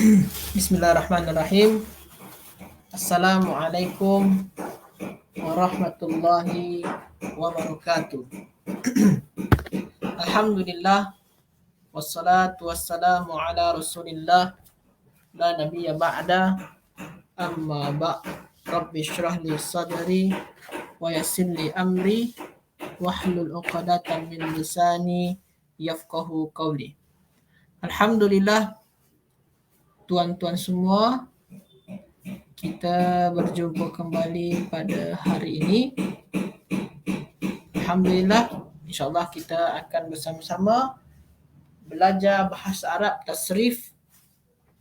Bismillahirrahmanirrahim. Assalamualaikum warahmatullahi wabarakatuh. Alhamdulillah wassalatu wassalamu ala Rasulillah la nabiyya ba'da amma ba' Rabbi shrah li sadri wa yassir li amri wahlul 'uqdatam min lisani yafqahu qawli. Alhamdulillah, tuan-tuan semua, kita berjumpa kembali pada hari ini. Alhamdulillah, insyaAllah kita akan bersama-sama belajar bahasa Arab tasrif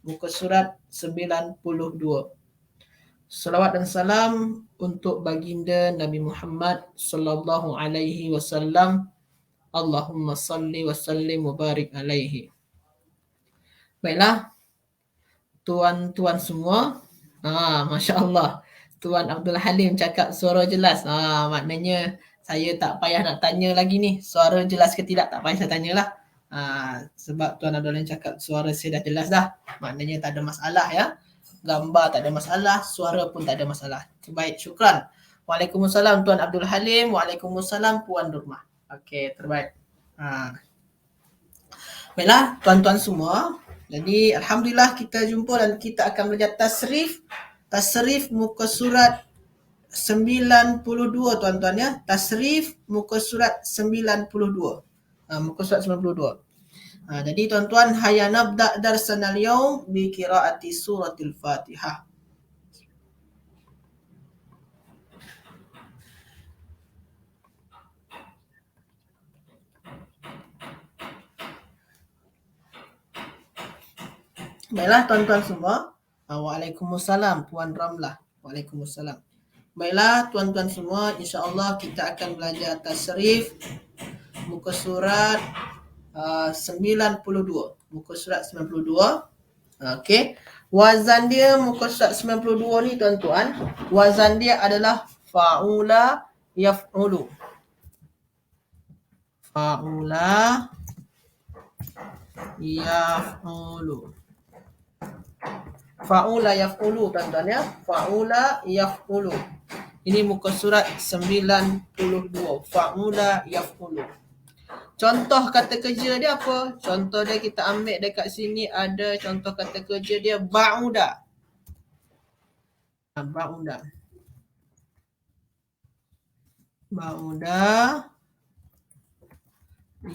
muka surat 92. Salawat dan salam untuk baginda Nabi Muhammad sallallahu alaihi wasallam. Allahumma salli wa sallim wa barik alaihi. Baiklah, tuan-tuan semua, Masya Allah, Tuan Abdul Halim cakap suara jelas. Maknanya saya tak payah nak tanya lagi ni, suara jelas ke tidak, tak payah saya tanyalah. Sebab Tuan Abdul Halim cakap suara saya dah jelas dah. Maknanya tak ada masalah ya. Gambar tak ada masalah, suara pun tak ada masalah. Terbaik, syukran. Waalaikumsalam Tuan Abdul Halim. Waalaikumsalam Puan Nurmah. Okey, terbaik. Baiklah, tuan-tuan semua. Jadi alhamdulillah kita jumpa dan kita akan belajar tasrif muka surat 92 tuan-tuan ya. Tasrif muka surat 92. Muka surat 92. Jadi tuan-tuan, hayya nabda darsana al-yawm bi qiraati suratil Fatihah. Baiklah tuan-tuan semua. Waalaikumsalam Puan Ramlah. Waalaikumsalam. Baiklah tuan-tuan semua, insya-Allah kita akan belajar tasrif muka surat 92. Muka surat 92. Okey. Wazan dia muka surat 92 ni tuan-tuan, wazan dia adalah fa'ula yaf'ulu. Fa'ula yaf'ulu. Fa'ula yaf'ulu tuan-tuan ya. Fa'ula yaf'ulu. Ini muka surat 92. Fa'ula yaf'ulu. Contoh kata kerja dia apa? Contoh dia kita ambil dekat sini, ada contoh kata kerja dia ba'uda. Ba'uda. Ba'uda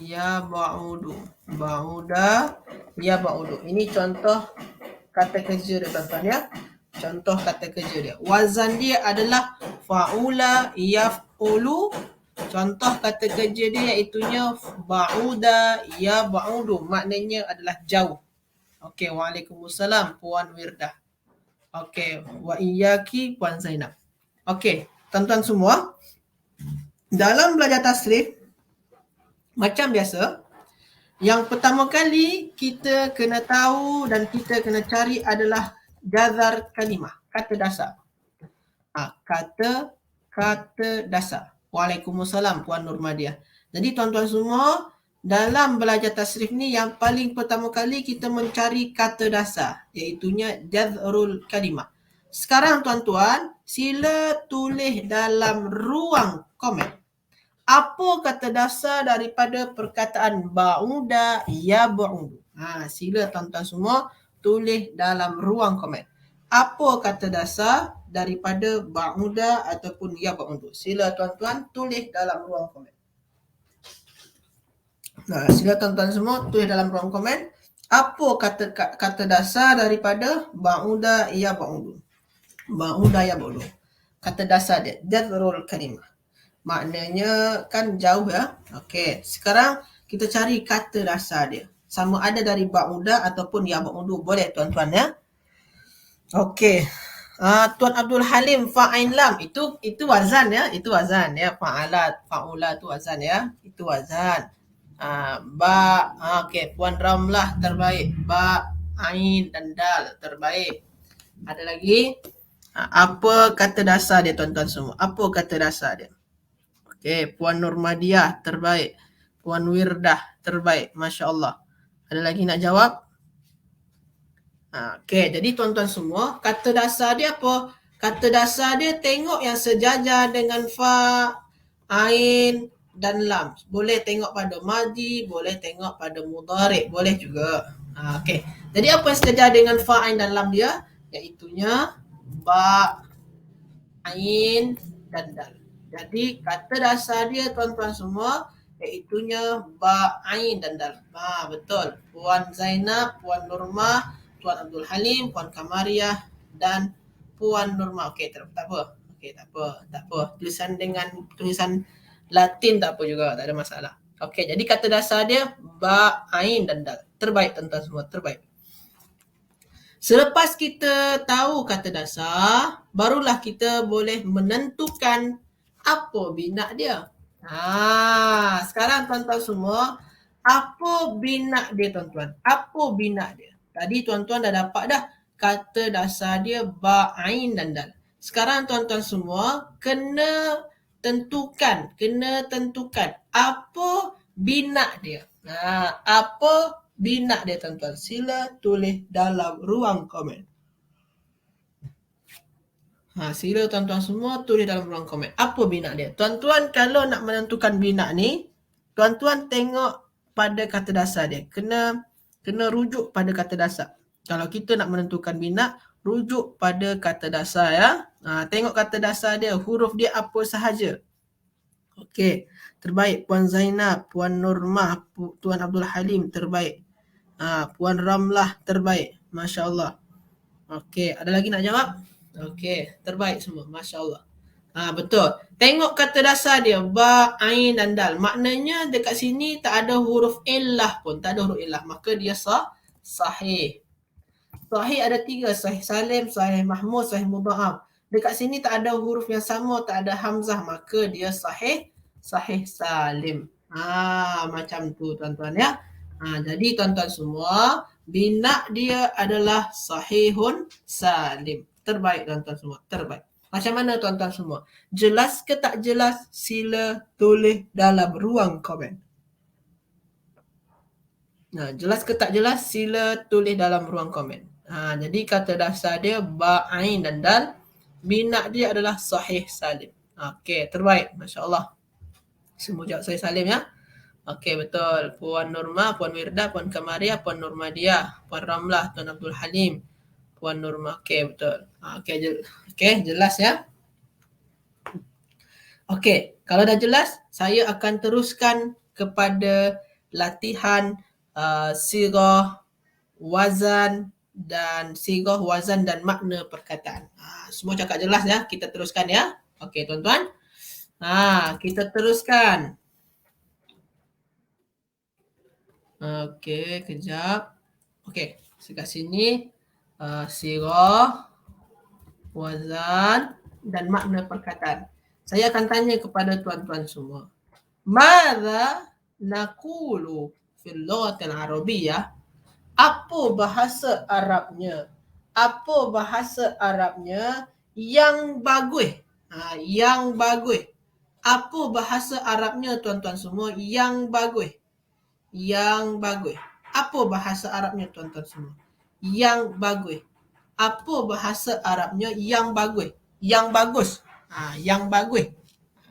ya ba'udu. Ba'uda ya ba'udu. Ini contoh kata kerja dia tuan-tuan ya. Contoh kata kerja dia. Wazan dia adalah fa'ula yaf'ulu. Contoh kata kerja dia iaitunya ba'uda ya ba'udu. Maknanya adalah jauh. Okey, waalaikumsalam Puan Wirdah. Okey, wa iyyaki Puan Zainab. Okey, tuan-tuan semua, dalam belajar tasrif macam biasa, yang pertama kali kita kena tahu dan kita kena cari adalah jazar kalimah, kata dasar. Kata dasar. Waalaikumsalam Puan Nurmadiah. Jadi tuan-tuan semua, dalam belajar tasrif ni yang paling pertama kali kita mencari kata dasar, iaitunya jazrul kalimah. Sekarang tuan-tuan, sila tulis dalam ruang komen apa kata dasar daripada perkataan ba'uda ya ba'udu. Sila tuan-tuan semua tulis dalam ruang komen. Apa kata dasar daripada ba'uda ataupun ya ba'udu. Sila tuan-tuan tulis dalam ruang komen. Sila tuan-tuan semua tulis dalam ruang komen. Apa kata dasar daripada ba'uda ya ba'udu. Ba'uda ya ba'udu. Kata dasar dia, jazrul kalimah. Maknanya kan jauh ya. Okey, sekarang kita cari kata dasar dia. Sama ada dari ba'uda ataupun ya ba'udu. Boleh tuan-tuan ya. Okey. Tuan Abdul Halim fa'ain lam. Itu wazan ya. Itu wazan ya. Fa'ula tu wazan ya. Itu wazan. Okey, Puan Ramlah terbaik. Ba, ain dan dal terbaik. Ada lagi? Apa kata dasar dia tuan-tuan semua? Apa kata dasar dia? Okey, Puan Nurmadiah terbaik. Puan Wirdah terbaik. Masya Allah. Ada lagi nak jawab? Okey, jadi tuan-tuan semua, kata dasar dia apa? Kata dasar dia tengok yang sejajar dengan fa, ain dan lam. Boleh tengok pada madhi, boleh tengok pada mudhari', boleh juga. Okey. Jadi apa yang sejajar dengan fa, ain dan lam dia? Iaitunya ba, ain dan dal. Jadi kata dasar dia tuan-tuan semua iaitunya ba, ain dan dal. Betul. Puan Zainab, Puan Nurma, Puan Abdul Halim, Puan Kamariah dan Puan Nurma. Okey, tak apa. Okey, tak apa. Tulisan dengan tulisan Latin tak apa juga, tak ada masalah. Okey, jadi kata dasar dia ba, ain dan dal. Terbaik tuan-tuan semua, terbaik. Selepas kita tahu kata dasar, barulah kita boleh menentukan apa bina dia. Sekarang tuan-tuan semua, apa bina dia tuan-tuan? Apa bina dia? Tadi tuan-tuan dah dapat dah kata dasar dia ba, ain dan dal. Sekarang tuan-tuan semua kena tentukan apa bina dia. Apa bina dia tuan-tuan? Sila tulis dalam ruang komen. Sila tuan-tuan semua tulis dalam ruang komen. Apa bina dia? Tuan-tuan kalau nak menentukan bina ni, tuan-tuan tengok pada kata dasar dia. Kena rujuk pada kata dasar. Kalau kita nak menentukan bina, rujuk pada kata dasar ya. Tengok kata dasar dia, huruf dia apa sahaja. Okey, terbaik Puan Zainab, Puan Nurmah, Tuan Abdul Halim, terbaik. Puan Ramlah, terbaik. Masya Allah. Okey, ada lagi nak jawab? Okey, terbaik semua. Masya Allah. Betul. Tengok kata dasar dia, ba, ain dan dal. Maknanya dekat sini tak ada huruf illah pun. Tak ada huruf illah. Maka dia sahih. Sahih ada 3. Sahih Salim, Sahih Mahmud, Sahih Mudha'af. Dekat sini tak ada huruf yang sama, tak ada hamzah. Maka dia sahih Salim. Macam tu tuan-tuan ya. Jadi tuan-tuan semua, bina dia adalah sahihun salim. Terbaik tuan-tuan semua, terbaik. Macam mana tuan-tuan semua? Jelas ke tak jelas? Sila tulis dalam ruang komen. Jelas ke tak jelas? Sila tulis dalam ruang komen. Jadi kata dasar dia ba, ain dan dal. Bina dia adalah sahih salim. Okey, terbaik. Masya Allah. Semua jawab sahih salim ya. Okey, betul. Puan Nurma, Puan Wirda, Puan Kamaria, Puan Nurmadiah, Puan Ramlah, Tuan Abdul Halim, Puan Nurma. Okey, betul. Okey, jelas ya. Okey, kalau dah jelas, saya akan teruskan kepada latihan sirah, wazan dan makna perkataan. Semua cakap jelas ya. Kita teruskan ya. Okey, tuan-tuan. Kita teruskan. Okey, kejap. Okey, sekat sini sirah, wazan dan makna perkataan. Saya akan tanya kepada tuan-tuan semua. Madza naqulu fil lughatil arabiyyah? Apa bahasa Arabnya? Apa bahasa Arabnya yang bagus? Yang bagus. Apa bahasa Arabnya tuan-tuan semua yang bagus? Yang bagus. Apa bahasa Arabnya tuan-tuan semua? Yang bagus. Apa bahasa Arabnya yang bagus? Yang bagus. Yang bagus.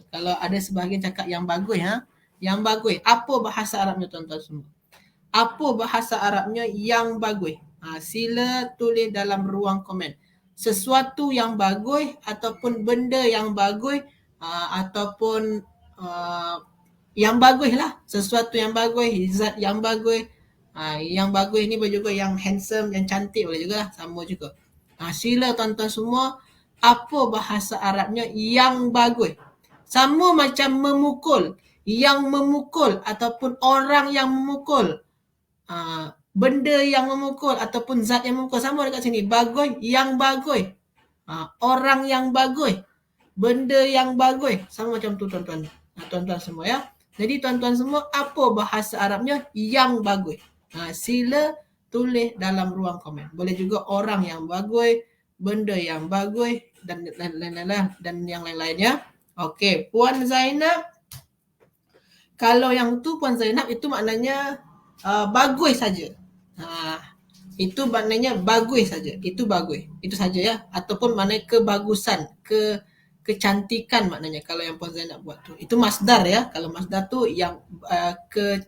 Kalau ada sebahagian cakap yang bagus, yang bagus. Apa bahasa Arabnya tuan-tuan semua? Apa bahasa Arabnya yang bagus? Sila tulis dalam ruang komen. Sesuatu yang bagus ataupun benda yang bagus ataupun yang bagus lah. Sesuatu yang bagus, zat yang bagus. Yang bagus ni boleh juga yang handsome, yang cantik boleh juga lah. Sama juga. Sila tuan-tuan semua, apa bahasa Arabnya yang bagus? Sama macam memukul. Yang memukul ataupun orang yang memukul. Benda yang memukul ataupun zat yang memukul. Sama dekat sini. Bagus, yang bagus. Orang yang bagus. Benda yang bagus. Sama macam tu tuan-tuan. Tuan-tuan semua ya. Jadi tuan-tuan semua, apa bahasa Arabnya yang bagus? Sila tulis dalam ruang komen. Boleh juga orang yang bagus, benda yang bagus dan yang lain-lainnya. Okey, Puan Zainab. Kalau yang tu Puan Zainab itu maknanya bagus saja. Itu maknanya bagus saja. Itu bagus. Itu saja ya. Ataupun maknanya kebagusan, kecantikan maknanya kalau yang Puan Zainab buat tu. Itu masdar ya. Kalau masdar tu yang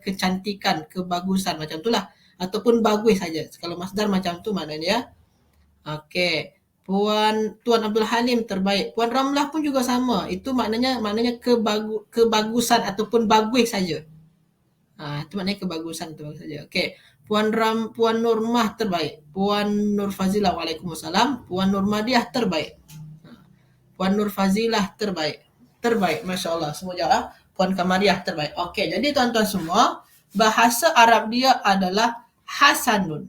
kecantikan, kebagusan macam itulah. Ataupun bagus saja. Kalau masdar macam tu maknanya ya. Okey. Tuan Abdul Halim terbaik. Puan Ramlah pun juga sama. Itu maknanya kebagusan ataupun bagus saja. Itu maknanya kebagusan tu saja. Okey. Puan Nurmah terbaik. Puan Nur Fazilah, Waalaikumsalam. Puan Nurmadiah terbaik. Puan Nur Fazilah terbaik. Terbaik, Masya Allah. Semua jawab. Puan Kamariah terbaik. Okey, jadi tuan-tuan semua, bahasa Arab dia adalah hasanun.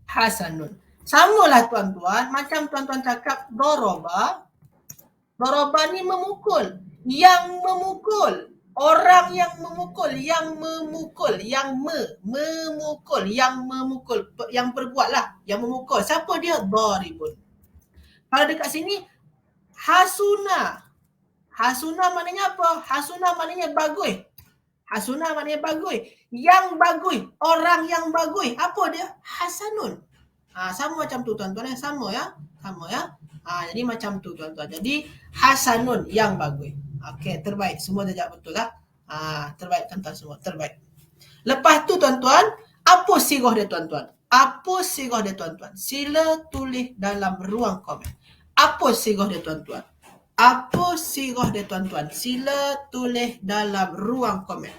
Hasanun. Samalah tuan-tuan, macam tuan-tuan cakap doroba. Doroba ni memukul. Yang memukul. Orang yang memukul, memukul, yang berbuatlah, yang memukul. Siapa dia? Daribun. Kalau dekat sini, hasuna. Hasuna maknanya apa? Hasuna maknanya bagus. Hasuna maknanya bagus. Yang bagus, orang yang bagus. Apa dia? Hasanun. Sama macam tu tuan-tuan ya. Sama ya. Jadi macam tu tuan-tuan. Jadi hasanun, yang bagus. Okey, terbaik. Semua dah jawab betul lah. Terbaik tuan-tuan semua. Terbaik. Lepas tu tuan-tuan, apa sirah dia tuan-tuan? Apa sirah dia tuan-tuan? Sila tulis dalam ruang komen. Apa sirah dia tuan-tuan? Apa sirah dia tuan-tuan? Sila tulis dalam ruang komen.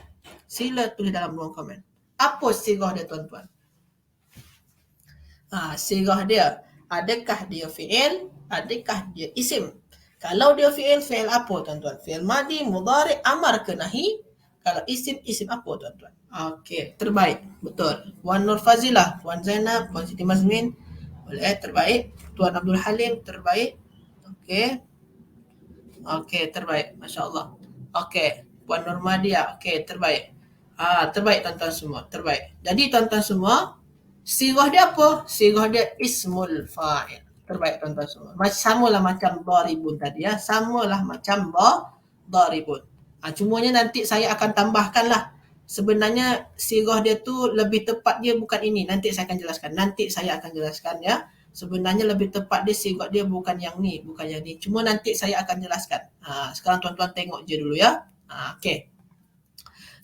Sila tulis dalam ruang komen. Apa sirah dia tuan-tuan? Sirah dia, adakah dia fi'il? Adakah dia isim? Kalau dia fi'il apa tuan-tuan? Fi'il madi, mudhari', amar ke nahi? Kalau isim apa tuan-tuan? Okey, terbaik. Betul. Puan Nur Fazilah, Puan Zainab, Puan Siti Mazmin. Boleh, terbaik. Tuan Abdul Halim, terbaik. Okey, terbaik. Masya Allah. Okey, Puan Nurmadiah. Okey, terbaik. Terbaik tuan-tuan semua. Terbaik. Jadi tuan-tuan semua, sirah dia apa? Sirah dia ismul fa'il. Terbaik tuan-tuan semua. Samalah macam daribun tadi ya. Samalah macam daribun. Cumanya nanti saya akan tambahkanlah. Sebenarnya sirah dia tu lebih tepat dia bukan ini. Nanti saya akan jelaskan ya. Sebenarnya lebih tepat dia sirah dia bukan yang ni. Cuma nanti saya akan jelaskan. Sekarang tuan-tuan tengok je dulu ya. Okey.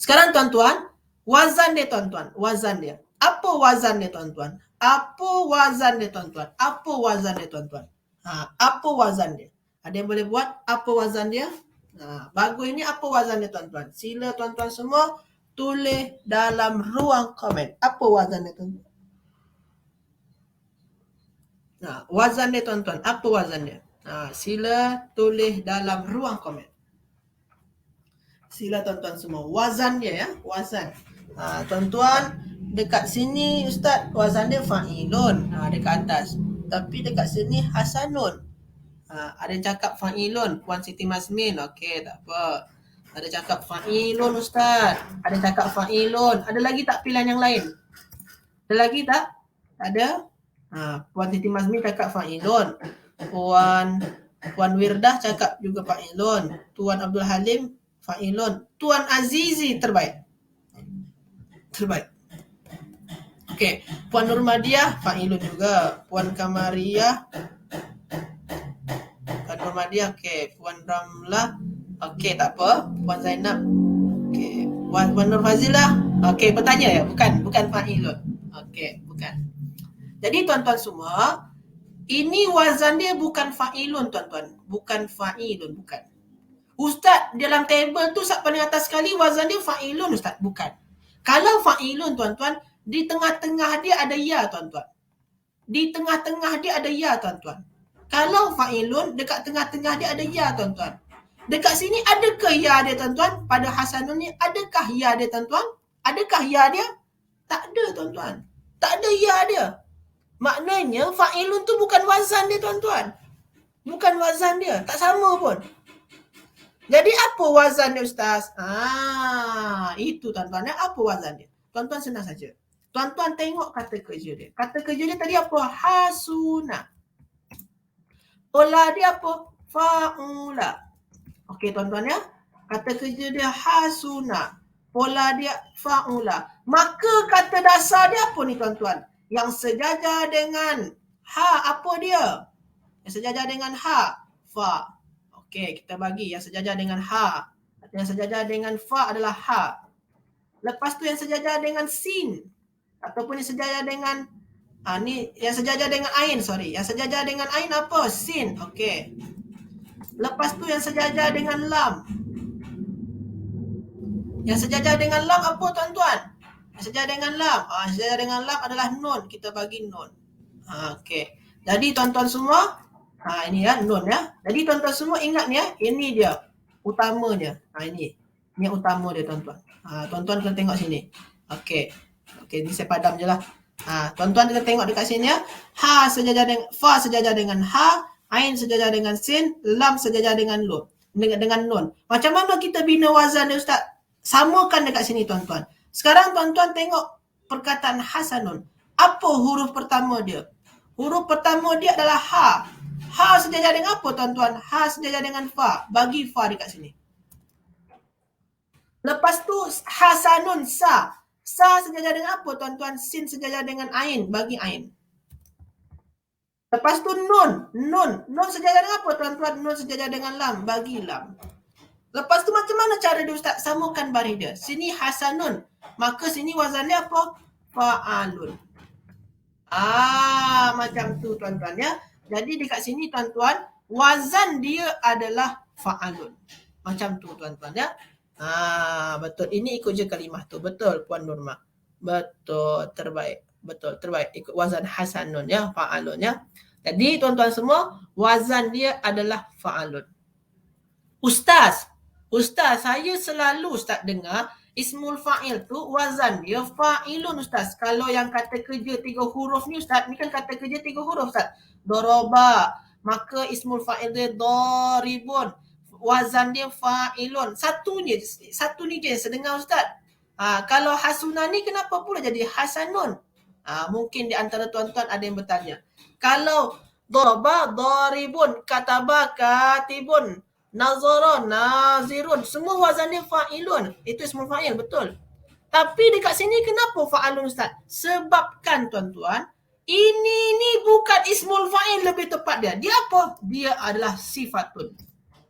Sekarang tuan-tuan, wazan dia tuan-tuan. Wazan dia. Apa wazan dia tuan-tuan? Apa wazan dia tuan-tuan? Apa wazan dia? Ada yang boleh buat apa wazan dia? Bagus ni apa wazan dia tuan-tuan? Sila tuan-tuan semua tulis dalam ruang komen. Apa wazan dia tuan-tuan? Wazan dia tuan-tuan. Apa wazan dia? Sila tulis dalam ruang komen. Sila tuan-tuan semua. Wazan dia ya. Wazan. Tuan-tuan, dekat sini Ustaz, wazan dia fa'ilun. Dekat atas. Tapi dekat sini hasanun. Ada yang cakap fa'ilun. Puan Siti Mazmin. Okey, tak apa. Ada cakap fa'ilun Ustaz. Ada cakap fa'ilun. Ada lagi tak pilihan yang lain? Ada lagi tak? Tak ada? Puan Siti Mazmin cakap fa'ilun. Puan Wirdah cakap juga fa'ilun. Tuan Abdul Halim fa'ilun. Tuan Azizi terbaik. Okey, Puan Nurmadiah fa'ilun juga. Puan Kamariah, Puan Nurmadiah, okey. Puan Ramlah, okey, tak apa. Puan Zainab, okey. Puan Nur Fazilah, okey, bertanya ya, bukan fa'ilun. Okey, bukan. Jadi tuan-tuan semua, ini wazan dia bukan fa'ilun tuan-tuan. Bukan fa'ilun, bukan. Ustaz, dalam table tu paling atas sekali wazan dia fa'ilun Ustaz. Bukan. Kalau fa'ilun tuan-tuan, di tengah-tengah dia ada ya tuan-tuan. Kalau fa'ilun, dekat tengah-tengah dia ada ya tuan-tuan. Dekat sini adakah ya dia tuan-tuan? Pada hasanun ni adakah ya dia tuan-tuan? Adakah ya dia? Tak ada tuan-tuan. Tak ada ya dia. Maknanya fa'ilun tu bukan wazan dia tuan-tuan. Bukan wazan dia. Tak sama pun. Jadi apa wazan dia Ustaz? Itu tuan-tuan. Apa wazan dia? Tuan-tuan senang saja. Tuan-tuan tengok kata kerja dia. Kata kerja dia tadi apa? Hasuna. Olah dia apa? Fa'ula. Okey tuan-tuan ya. Kata kerja dia hasuna. Pola dia fa'ula. Maka kata dasar dia apa ni tuan-tuan? Yang sejajar dengan ha, apa dia? Yang sejajar dengan ha, fa. Okey, kita bagi yang sejajar dengan ha. Yang sejajar dengan fa adalah ha. Lepas tu yang sejajar dengan sin ataupun yang sejajar dengan ni yang sejajar dengan ain, sorry. Yang sejajar dengan ain apa? Sin. Okey. Lepas tu yang sejajar dengan lam. Yang sejajar dengan lam apa tuan-tuan? Yang sejajar dengan lam. Yang sejajar dengan lam adalah nun. Kita bagi nun. Okey. Jadi tuan-tuan semua, ini ya nun ya. Jadi tuan-tuan semua ingat ni ya, ini dia utama dia. Ini yang utama dia tuan-tuan. Tuan-tuan kena tengok sini. Okey. Okey, ni saya padam je lah. Tuan-tuan kena tengok dekat sini ya. Ha sejajar dengan fa sejajar dengan ha, ain sejajar dengan sin, lam sejajar dengan nun. Dengan nun. Macam mana kita bina wazan dia ustaz? Samakan dekat sini tuan-tuan. Sekarang tuan-tuan tengok perkataan hasanun. Apa huruf pertama dia? Huruf pertama dia adalah ha. Ha sejajar dengan apa tuan-tuan? Ha sejajar dengan fa. Bagi fa dekat sini. Lepas tu hasanun sa. Sa sejajar dengan apa tuan-tuan? Sin sejajar dengan ain. Bagi ain. Lepas tu nun. Nun sejajar dengan apa tuan-tuan? Nun sejajar dengan lam. Bagi lam. Lepas tu macam mana cara dia ustaz? Samakan baris dia. Sini hasanun. Maka sini wazan dia apa? Fa'alun. Macam tu tuan-tuan ya. Jadi dekat sini tuan-tuan, wazan dia adalah fa'alun. Macam tu tuan-tuan ya. Betul. Ini ikut je kalimah tu. Betul Puan Nurma. Betul. Terbaik. Betul. Terbaik. Ikut wazan hasanun ya. Fa'alun ya. Jadi tuan-tuan semua, wazan dia adalah fa'alun. Ustaz, saya selalu Ustaz dengar ismul fa'il tu wazan dia fa'ilun Ustaz. Kalau yang kata kerja 3 huruf ni Ustaz, ni kan kata kerja 3 huruf Ustaz. Doroba, maka ismul fa'il dia doribun. Wazan dia fa'ilun. Satu ni je sedengar Ustaz. Kalau hasunani kenapa pula jadi hasanun? Mungkin di antara tuan-tuan ada yang bertanya. Kalau doroba, doribun, kataba, katibun, nazara, nazirun. Semua wazan dia fa'ilun. Itu ismul fa'il, betul. Tapi dekat sini kenapa fa'alun Ustaz? Sebabkan tuan-tuan, ini ni bukan ismul fa'il lebih tepat dia. Dia apa? Dia adalah sifatun.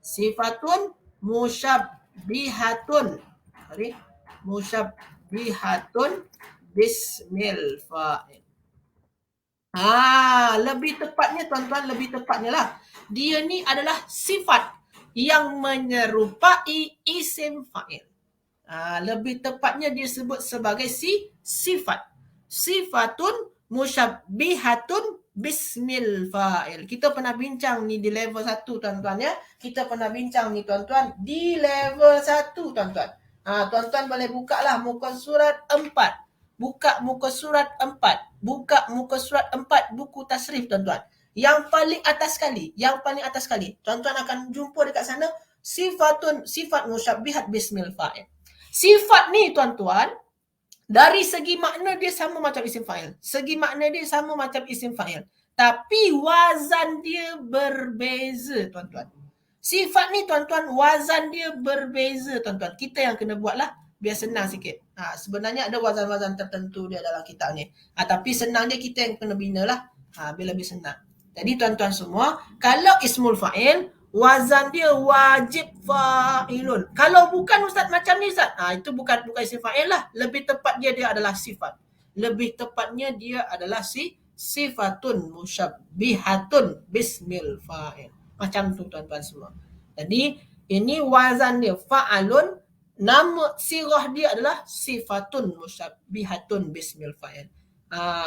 Sifatun musyabbihatun. Musyabbihatun bismil fa'il. Lebih tepatnya tuan-tuan, lebih tepatnya lah. Dia ni adalah sifat yang menyerupai isim fa'il. Lebih tepatnya disebut sebagai sifat. Sifatun musyabbihatun bismil fa'il. Kita pernah bincang ni di level 1 tuan-tuan ya. Kita pernah bincang ni tuan-tuan di level 1 tuan-tuan. Tuan-tuan boleh buka lah muka surat 4. Buka muka surat 4. Buka muka surat 4 buku tasrif tuan-tuan. Yang paling atas sekali, tuan-tuan akan jumpa dekat sana sifat musyabbihat bismil fa'il. Sifat ni tuan-tuan, dari segi makna dia sama macam isim fa'il. Segi makna dia sama macam isim fa'il. Tapi wazan dia berbeza tuan-tuan. Sifat ni tuan-tuan, wazan dia berbeza tuan-tuan. Kita yang kena buat lah biar senang sikit. Sebenarnya ada wazan-wazan tertentu dia dalam kitab ni. Tapi senang dia kita yang kena bina lah. Biar lebih senang. Jadi tuan-tuan semua, kalau ismul fa'il, wazan dia wajib fa'ilun. Kalau bukan Ustaz macam ni Ustaz, itu bukan isim fa'il lah. Lebih tepat dia adalah sifat. Lebih tepatnya dia adalah sifatun musyabbihatun bismil fa'il. Macam tu tuan-tuan semua. Jadi ini wazan dia fa'alun, nama sirah dia adalah sifatun musyabbihatun bismil fa'il.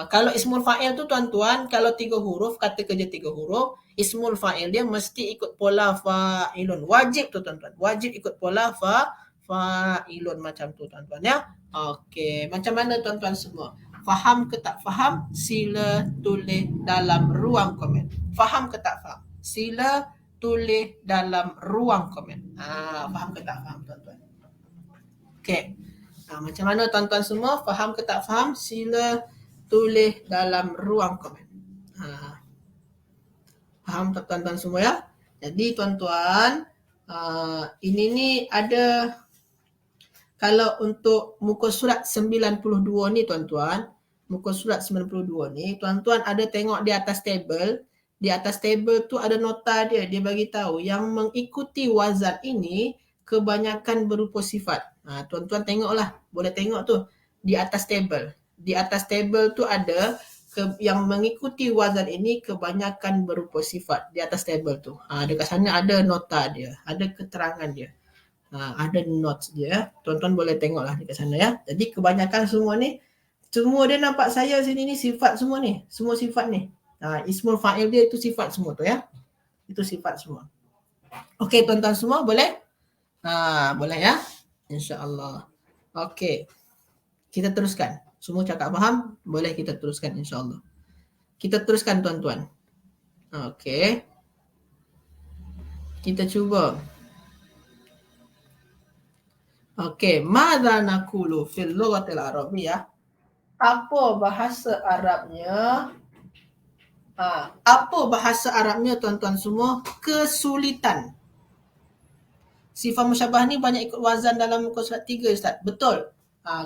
Kalau ismul fa'il tu tuan-tuan, kalau 3 huruf, kata kerja 3 huruf, ismul fa'il dia mesti ikut pola fa'ilun. Wajib tu tuan-tuan. Wajib ikut pola fa'ilun macam tu tuan-tuan ya. Okey, macam mana tuan-tuan semua? Faham ke tak faham? Sila tulis dalam ruang komen. Faham ke tak faham? Sila tulis dalam ruang komen. Faham ke tak faham tuan-tuan? Okey. Macam mana tuan-tuan semua? Faham ke tak faham? Sila tulis dalam ruang komen. Faham tak tuan-tuan semua ya? Jadi tuan-tuan, ini ni ada Kalau untuk muka surat 92 ni tuan-tuan, muka surat 92 ni, tuan-tuan ada tengok di atas tabel. Di atas tabel tu ada nota dia. Dia bagi tahu yang mengikuti wazan ini kebanyakan berupa sifat. Tuan-tuan tengoklah. Boleh tengok tu di atas tabel. Di atas tabel tu ada yang mengikuti wazan ini kebanyakan berupa sifat di atas tabel tu. Dekat sana ada nota dia, ada keterangan dia. Ada notes dia. Tuan-tuan boleh tengoklah dekat sana ya. Jadi kebanyakan semua ni, semua dia nampak saya sini ni sifat semua ni. Semua sifat ni. Ismul fa'il dia itu sifat semua tu ya. Itu sifat semua. Okey tuan-tuan semua boleh? Boleh ya? InsyaAllah. Okey. Kita teruskan. Semua cakap faham? Boleh kita teruskan insyaAllah. Kita teruskan tuan-tuan. Okey. Kita cuba. Okey, madza naqulu fil lughatil arabiyyah? Apa bahasa Arabnya? Apa bahasa Arabnya tuan-tuan semua? Kesulitan. Sifat musyabah ni banyak ikut wazan dalam muka surat 3 Ustaz. Betul.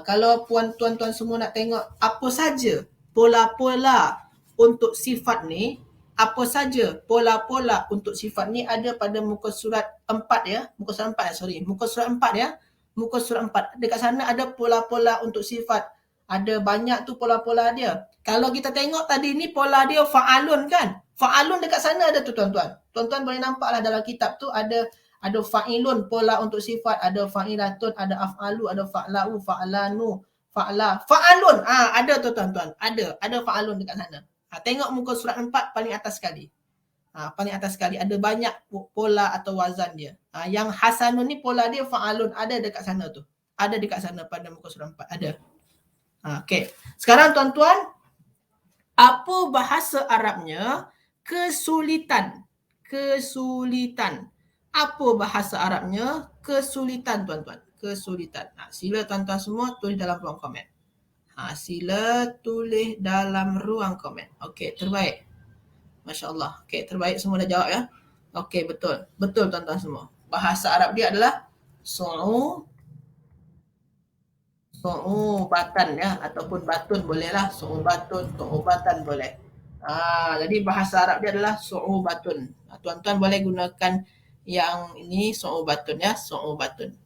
Kalau tuan-tuan semua nak tengok apa saja pola-pola untuk sifat ni, apa saja pola-pola untuk sifat ni ada pada muka surat 4 ya. Muka surat 4 Muka surat 4 ya. Muka surat 4. Dekat sana ada pola-pola untuk sifat. Ada banyak tu pola-pola dia. Kalau kita tengok tadi ni pola dia fa'alun kan. Fa'alun dekat sana ada tu tuan-tuan. Tuan-tuan boleh nampaklah dalam kitab tu ada fa'ilun pola untuk sifat, ada fa'ilatun, ada af'alu, ada fa'la'u, fa'lanu, fa'la, fa'alun. Ada tu tuan-tuan. Ada fa'alun dekat sana. Tengok muka surat 4 paling atas sekali. Paling atas sekali ada banyak pola atau wazan dia. Yang hasanun ni pola dia fa'alun, ada dekat sana tu. Ada dekat sana pada muka surat 4 ada. Okey. Sekarang tuan-tuan, apa bahasa Arabnya kesulitan? Kesulitan. Apa bahasa Arabnya kesulitan tuan-tuan? Kesulitan. Sila tuan-tuan semua tulis dalam ruang komen. Sila tulis dalam ruang komen. Okey, terbaik. Masya Allah. Okey, terbaik semua dah jawab ya. Okey, betul. Betul tuan-tuan semua. Bahasa Arab dia adalah su'ubatan ya, ataupun batun bolehlah. Su'ubatun, su'ubatan boleh. Jadi bahasa Arab dia adalah su'ubatun. Tuan-tuan boleh gunakan yang ini su'ubatun ya, su'ubatun.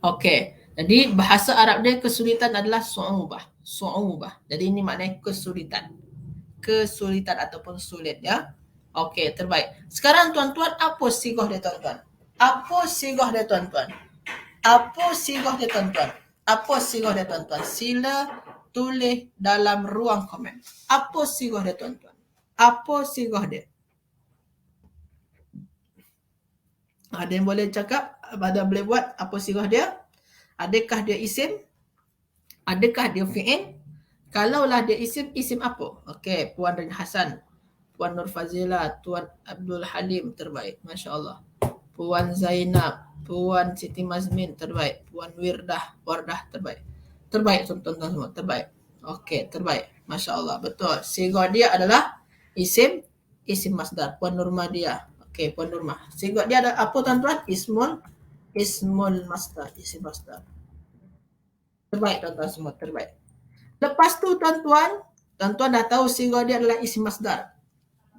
Okey. Jadi bahasa Arab dia kesulitan adalah su'ubah. Su'ubah. Jadi ini maknanya kesulitan. Kesulitan ataupun sulit ya. Okey, terbaik. Sekarang tuan-tuan, apa sigah dia tuan-tuan? Apa sigah dia tuan-tuan? Apa sigah dia tuan-tuan? Apa sigah dia tuan-tuan? Sila tulis dalam ruang komen. Apa sigah dia tuan-tuan? Apa sigah dia? Ada yang boleh cakap? Ada boleh buat apa sigah dia? Adakah dia isim? Adakah dia fi'il? Kalaulah dia isim apa? Okey, Puan Rin Hasan, Puan Nur Fazila, Tuan Abdul Halim, terbaik. Masya Allah. Puan Zainab, Puan Siti Mazmin, terbaik. Puan Wardah, terbaik. Terbaik tuan-tuan semua, terbaik. Okey, terbaik. Masya Allah, betul. Sigah dia adalah isim masdar. Puan Nurmadiah. Okey, Puan Nurmah. Sigah dia ada apa tuan-tuan? Ismul masdar, isim masdar. Terbaik tuan-tuan semua, terbaik. Lepas tu tuan-tuan dah tahu sigah dia adalah isim masdar.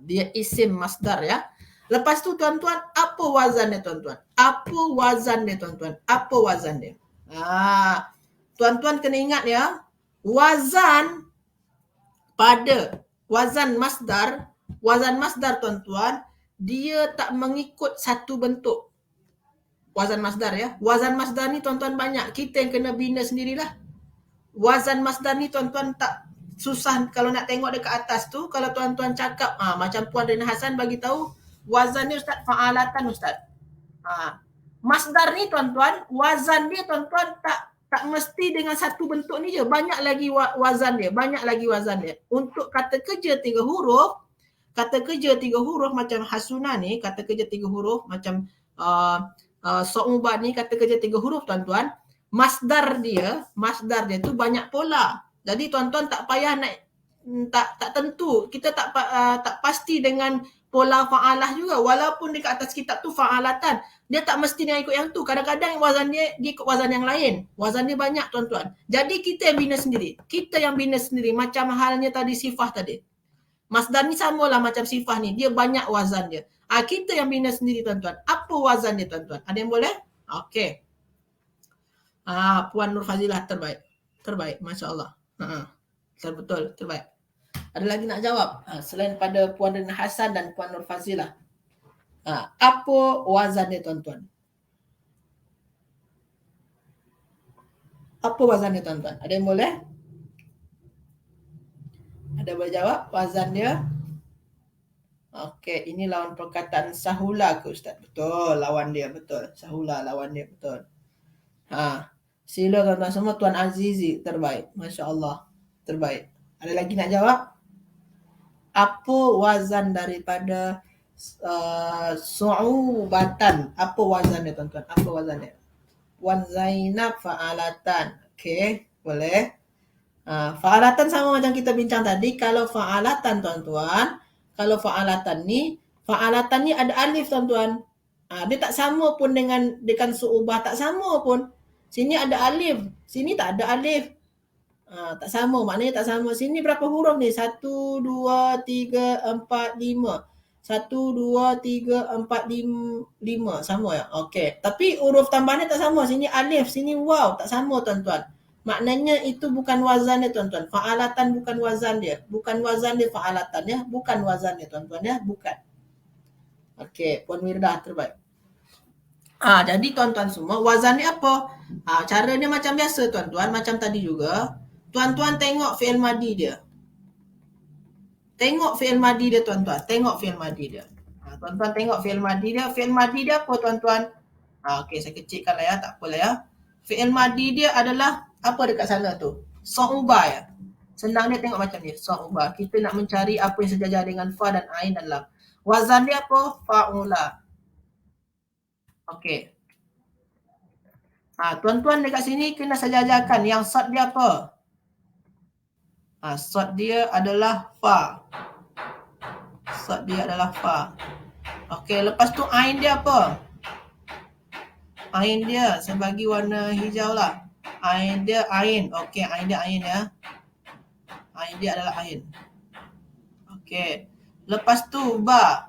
Dia isim masdar ya. Lepas tu tuan-tuan, apa wazan dia tuan-tuan? Apa wazan dia tuan-tuan? Apa wazan dia? Tuan-tuan kena ingat ya, wazan pada wazan masdar tuan-tuan, dia tak mengikut satu bentuk. Wazan masdar ya. Wazan masdar ni tuan-tuan banyak. Kita yang kena bina sendirilah. Wazan masdar ni tuan-tuan tak susah kalau nak tengok dekat atas tu. Kalau tuan-tuan cakap, macam Puan Rin Hasan bagi tahu, wazan ni Ustaz fa'alatan Ustaz. Masdar ni tuan-tuan, wazan dia tuan-tuan tak mesti dengan satu bentuk ni je. Banyak lagi wazan dia. Untuk kata kerja 3 huruf, macam hasuna ni, kata kerja 3 huruf, macam su'ubah ni, kata kerja 3 huruf tuan-tuan, masdar dia tu banyak pola. Jadi tuan-tuan tak payah nak tak tentu. Kita tak pasti dengan pola fa'alah juga. Walaupun dekat atas kitab tu fa'alatan, dia tak mesti dia ikut yang tu. Kadang-kadang wazan dia ikut wazan yang lain. Wazan dia banyak tuan-tuan. Jadi kita yang bina sendiri. Kita yang bina sendiri. Macam halnya tadi sifah tadi. Masdar ni samalah macam sifah ni. Dia banyak wazan dia. Kita yang bina sendiri tuan-tuan. Apa wazan dia tuan-tuan? Ada yang boleh? Okey. Puan Nur Fazilah terbaik. Terbaik. Masya Allah. Betul. Terbaik. Ada lagi nak jawab? Selain pada Puan Rina Hassan dan Puan Nur Fazilah. Apa wazan dia tuan-tuan? Apa wazan dia tuan-tuan? Ada yang boleh? Ada boleh jawab wazan dia? Okey, ini lawan perkataan sahula ke Ustaz? Betul, lawan dia betul. Sahula lawan dia betul. Sila tuan-tuan semua. Tuan Azizi terbaik. Masya Allah. Terbaik. Ada lagi nak jawab? Apa wazan daripada su'ubatan? Apa wazan dia tuan-tuan? Apa wazan dia? Puan Zainab fa'alatan. Okey, boleh. Fa'alatan sama macam kita bincang tadi. Kalau fa'alatan tuan-tuan, kalau fa'alatan ni ada alif tuan-tuan. Dia tak sama pun dengan su'ubah, tak sama pun. Sini ada alif, sini tak ada alif. Tak sama, maknanya tak sama. Sini berapa huruf ni? 1, 2, 3, 4, 5. 1, 2, 3, 4, 5. Sama ya? Okey. Tapi huruf tambahnya tak sama. Sini alif, sini waw. Tak sama tuan-tuan. Maknanya itu bukan wazan dia tuan-tuan. Fa'alatan bukan wazan dia. Bukan wazan dia fa'alatan ya. Bukan wazan dia tuan-tuan ya. Bukan. Okey. Puan Mirdah terbaik. Jadi tuan-tuan semua, wazan dia apa? Cara dia macam biasa tuan-tuan. Macam tadi juga. Tuan-tuan tengok fi'il madi dia. Tengok fi'il madi dia tuan-tuan. Tengok fi'il madi dia. Tuan-tuan tengok fi'il madi dia. Fi'il madi dia apa tuan-tuan? Okey, saya kecilkan lah ya. Tak apalah ya. Fi'il madi dia adalah apa dekat sana tu? Su'ubah ya. Senang dia tengok macam ni. Su'ubah. Kita nak mencari apa yang sejajar dengan fa dan ain dan lam. Wazan dia apa? Fa'ula. Okey. Tuan-tuan dekat sini kena sejajarkan. Yang sad dia apa? Sad dia adalah fa. Sad dia adalah fa. Okey, lepas tu ain dia apa? Ain dia, saya bagi warna hijau lah. Ain dia ain. Okey, ain dia ain ya. Ain dia adalah ain. Okey. Lepas tu ba.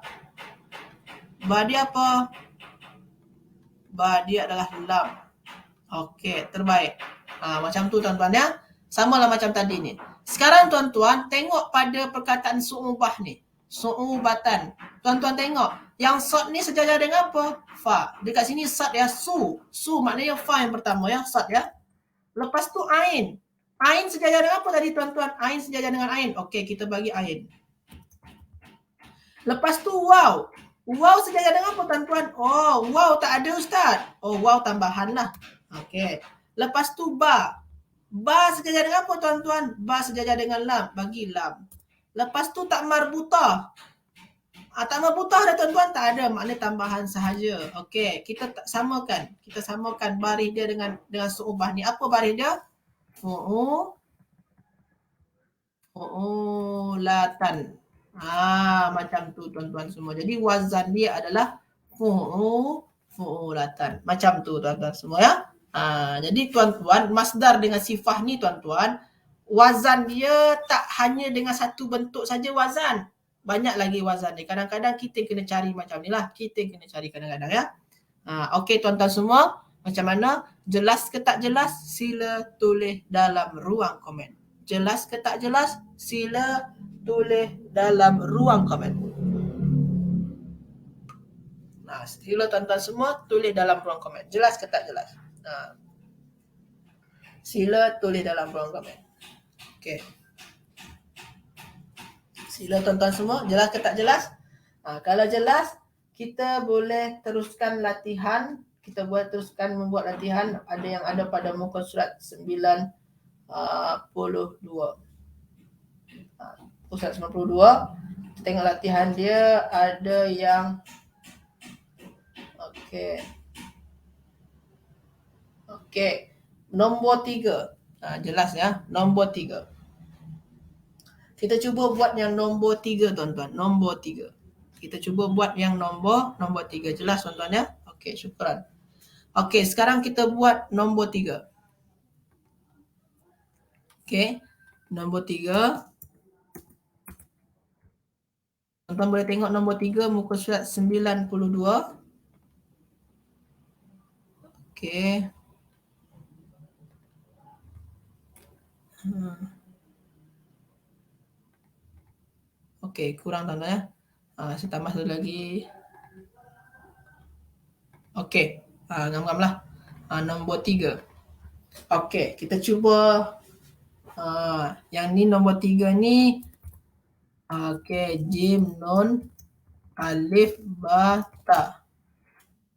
Ba dia apa? Ba dia adalah lam. Okey, terbaik. Macam tu tuan-tuan ya. Samalah macam tadi ni. Sekarang tuan-tuan tengok pada perkataan su'ubah ni. Su'ubatan. Tuan-tuan tengok. Yang sad ni sejajar dengan apa? Fa. Dekat sini sad ya. Su. Su maknanya fa yang pertama ya. Sad ya. Lepas tu ain. Ain sejajar dengan apa tadi tuan-tuan? Ain sejajar dengan ain. Okey, kita bagi ain. Lepas tu waw. Waw sejajar dengan apa tuan-tuan? Oh, waw tak ada Ustaz. Oh, waw tambahan lah. Okey. Lepas tu ba. Ba sejajar dengan apa tuan-tuan? Ba sejajar dengan lam. Bagi lam. Lepas tu tak marbutah. Tak marbutah dah tuan-tuan? Tak ada. Maknanya tambahan sahaja. Okey. Kita samakan. Kita samakan baris dia dengan su'ubah ni. Apa baris dia? Fu'ulatan. Macam tu tuan-tuan semua. Jadi wazan dia adalah fu'ulatan. Macam tu tuan-tuan semua ya. Jadi tuan-tuan, masdar dengan sifah ni tuan-tuan, wazan dia tak hanya dengan satu bentuk saja wazan. Banyak lagi wazan dia. Kadang-kadang kita kena cari macam ni lah. Kita kena cari kadang-kadang ya. Okey tuan-tuan semua, macam mana? Jelas ke tak jelas? Sila tulis dalam ruang komen. Jelas ke tak jelas? Sila tulis dalam ruang komen. Sila tuan-tuan semua tulis dalam ruang komen. Jelas ke tak jelas? Sila tulis dalam ruang komen. Okey. Sila tuan-tuan semua, jelas ke tak jelas? Kalau jelas, kita boleh teruskan latihan. Kita boleh teruskan membuat latihan. Ada yang ada pada muka surat 92. Surat 92. Kita tengok latihan dia. Ada yang Okey. Nombor 3. Jelas ya. Nombor 3. Kita cuba buat yang nombor 3 tuan-tuan. Nombor 3. Kita cuba buat yang nombor 3. Jelas tuan-tuan ya? Okey, syukran. Okey, sekarang kita buat nombor 3. Okey, nombor 3. Tuan-tuan boleh tengok nombor 3 muka surat 92. Okey. Okey, kurang tuan-tuan ya. Saya tambah satu lagi. Okey, ngam-ngamlah. Nombor 3. Okey, kita cuba yang ni nombor 3 ni. Okey, jim, nun, alif, ba, ta.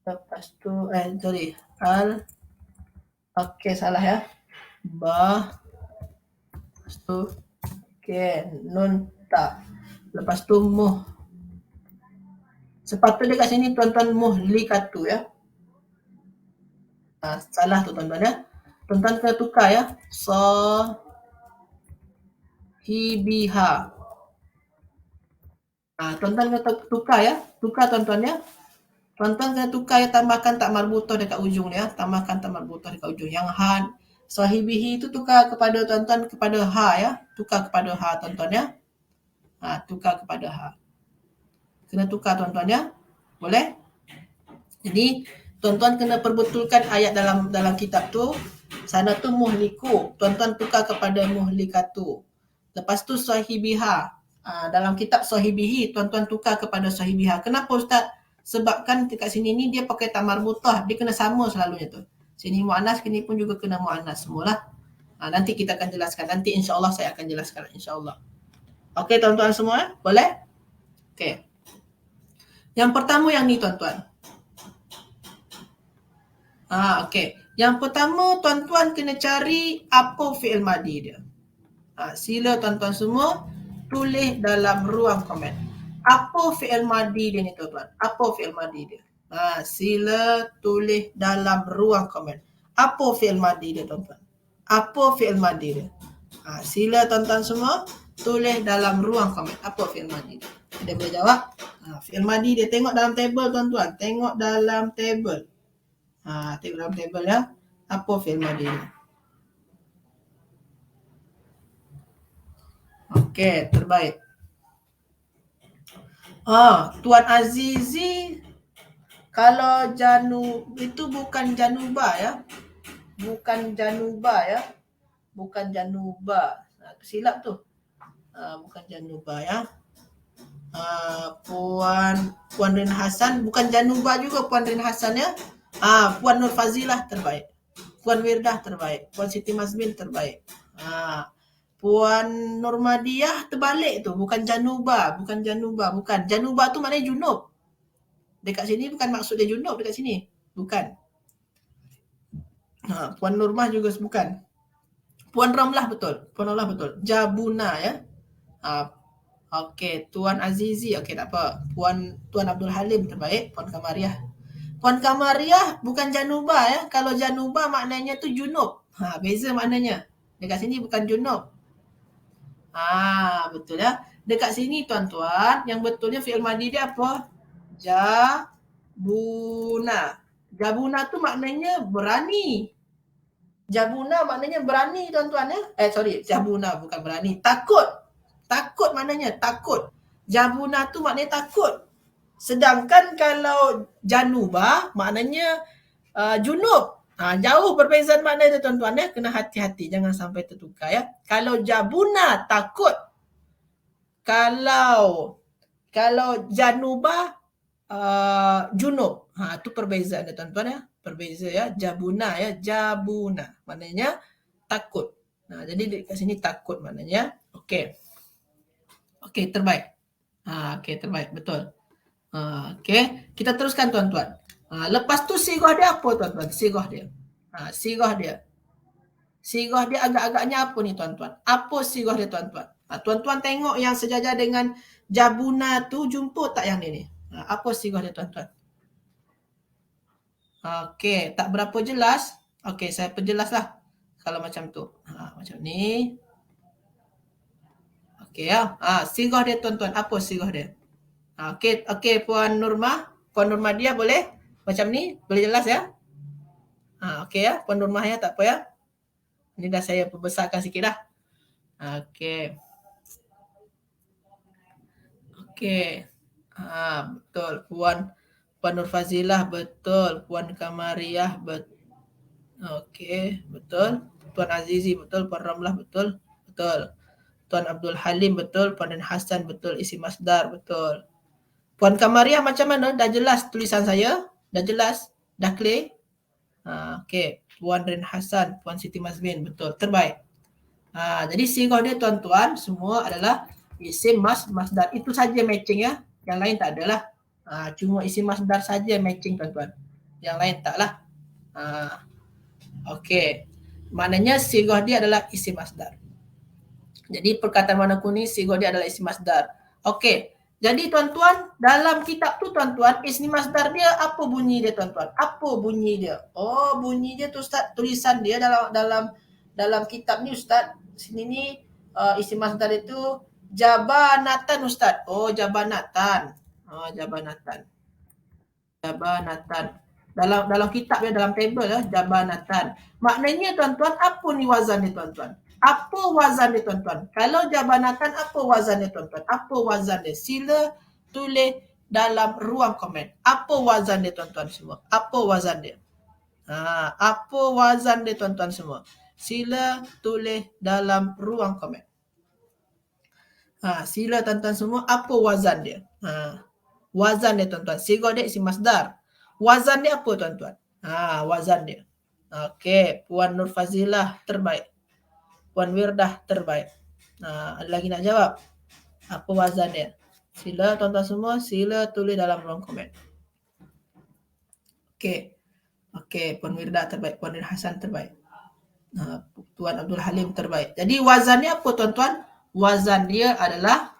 Lepas tu sorry, al. Okey, salah ya. Ba. Lepas tu okey, nun, ta. Lepas tu muh. Sepatutnya kat sini tuan-tuan muhlikatu ya. Salah tu tuan-tuan ya. Tuan-tuan kena tukar ya. Hibiha. Tuan-tuan kena tukar ya. Tukar tuan-tuan ya. Tuan-tuan kena tukar ya, tambahkan tak marbutah dekat ujung ya. Tambahkan tak marbutah dekat ujung. Yang ha, sahibihi itu tukar kepada tuan-tuan kepada ha ya. Tukar kepada ha tuan-tuan ya. Tukar kepada ha. Kena tukar tuan-tuan ya. Boleh? Jadi tuan-tuan kena perbetulkan ayat dalam kitab tu. Sana tu muhliku. Tuan-tuan tukar kepada muhlikatu. Lepas tu sahibiha. Dalam kitab sahibihi, tuan-tuan tukar kepada sahibiha. Kenapa Ustaz? Sebabkan dekat sini ni dia pakai tak marbutah. Dia kena sama selalunya tu. Sini mu'anas, sini pun juga kena mu'anas semualah. Nanti kita akan jelaskan. Nanti insyaAllah saya akan jelaskan. InsyaAllah. Okey tuan-tuan semua? Boleh? Okey. Yang pertama yang ni tuan-tuan. Okey. Yang pertama tuan-tuan kena cari apa fi'il madi dia. Sila tuan-tuan semua tulis dalam ruang komen. Apa fi'il madi dia ni tuan-tuan? Apa fi'il madi dia? Sila tulis dalam ruang komen. Apa fi'il madi dia tuan-tuan? Apa fi'il madi dia? Sila tuan-tuan semua tulis dalam ruang komen. Apa fi'il madi dia? Dia boleh jawab. Fi'il madi dia tengok dalam table tuan-tuan. Tengok dalam table. Tengok dalam table ya. Apa fi'il madi dia? Okey, terbaik. Tuan Azizi, kalau itu bukan Januba ya. Bukan Januba ya. Bukan Januba. Silap tu. Bukan Januba ya. Puan Rin Hasan, bukan Januba juga Puan Rin Hasan ya. Puan Nur Fazilah terbaik. Puan Wirdah terbaik. Puan Siti Mazmin terbaik. Puan Nurmadiah terbalik tu, bukan Januba, bukan. Januba tu maknanya junub. Dekat sini bukan maksud dia junub dekat sini. Bukan. Puan Nurmah juga bukan. Puan Ramlah betul. Jabuna ya. Okey, Tuan Azizi okey tak apa. Tuan Abdul Halim terbaik. Puan Kamariah bukan Januba ya. Kalau Januba maknanya tu junub. Beza maknanya. Dekat sini bukan junub. Betul ya. Dekat sini tuan-tuan, yang betulnya fi'il madi dia apa? Jabuna. Jabuna tu maknanya berani. Jabuna maknanya berani tuan-tuan ya. Jabuna bukan berani. Takut. Takut maknanya takut. Jabuna tu maknanya takut. Sedangkan kalau Januba maknanya junub. Jauh perbezaan makna itu tuan-tuan ya. Kena hati-hati, jangan sampai tertukar ya. Kalau Jabuna takut. Kalau Januba junub. Itu perbezaan ya tuan-tuan ya. Berbeza ya. Jabuna ya. Jabuna. Maknanya takut. Jadi kat sini takut maknanya. Okey. Okey, terbaik. Okey, terbaik. Betul. Okey. Kita teruskan tuan-tuan. Lepas tu sirah dia apa tuan-tuan? Sirah dia. Sirah dia agak-agaknya apa ni tuan-tuan? Apa sirah dia tuan-tuan? Tuan-tuan tengok yang sejajar dengan Jabuna tu, jumpa tak yang ni? Apa sirah dia tuan-tuan? Okey, tak berapa jelas. Okey, saya perjelaslah. Kalau macam tu. Macam ni. Okey ya. Sirah dia tuan-tuan, apa sirah dia? Okey Puan Nurmah. Puan Nurmah dia boleh macam ni? Boleh jelas ya? Okey ya, Puan Nurmah ya, tak apa ya. Ini dah saya perbesarkan sikit dah. Okey. Okey. Betul. Puan Nur Fazilah betul. Puan Kamariah betul. Okey, betul. Tuan Azizi betul. Puan Ramlah betul. Betul. Tuan Abdul Halim betul. Puan Dan Hassan betul. Isi masdar betul. Puan Kamariah macam mana? Dah jelas tulisan saya? Dah jelas? Dah clear? Okey. Puan Ren Hassan, Puan Siti Mazmin betul. Terbaik. Jadi sirah dia tuan-tuan semua adalah isim masdar. Itu saja matching ya. Yang lain tak adalah. Cuma isim masdar saja matching tuan-tuan. Yang lain taklah. Okey. Maknanya sirah dia adalah isim masdar. Jadi perkataan warna kuning sirah dia adalah isim masdar. Okey. Jadi tuan-tuan, dalam kitab tu tuan-tuan, isim masdar dia apa bunyi dia tuan-tuan? Apa bunyi dia? Oh, bunyi dia tu Ustaz, tulisan dia dalam kitab ni Ustaz. Sini ni isim masdar itu jabanatan Ustaz. Oh, jabanatan. Jabanatan. Dalam kitab ya, dalam table ya, jabanatan. Maknanya tuan-tuan, apa ni wazan ni tuan-tuan? Apa wazan dia tuan-tuan? Kalau jabanatan, apa wazan dia tuan-tuan? Apa wazan dia? Sila tulis dalam ruang komen. Apa wazan dia tuan-tuan semua? Apa wazan dia? Apa wazan dia tuan-tuan semua? Sila tulis dalam ruang komen. Sila tuan-tuan semua, apa wazan dia? Wazan dia tuan-tuan. Sirah dia isim masdar. Wazan dia apa tuan-tuan? Wazan dia. Okey, Puan Nur Fazilah terbaik. Puan Wirdah terbaik. Ada lagi nak jawab? Apa wazan dia? Sila tuan-tuan semua, sila tulis dalam ruang komen. Okey, Puan Wirdah terbaik, Puan Hasan terbaik. Tuan Abdul Halim terbaik. Jadi wazan dia apa tuan-tuan? Wazan dia adalah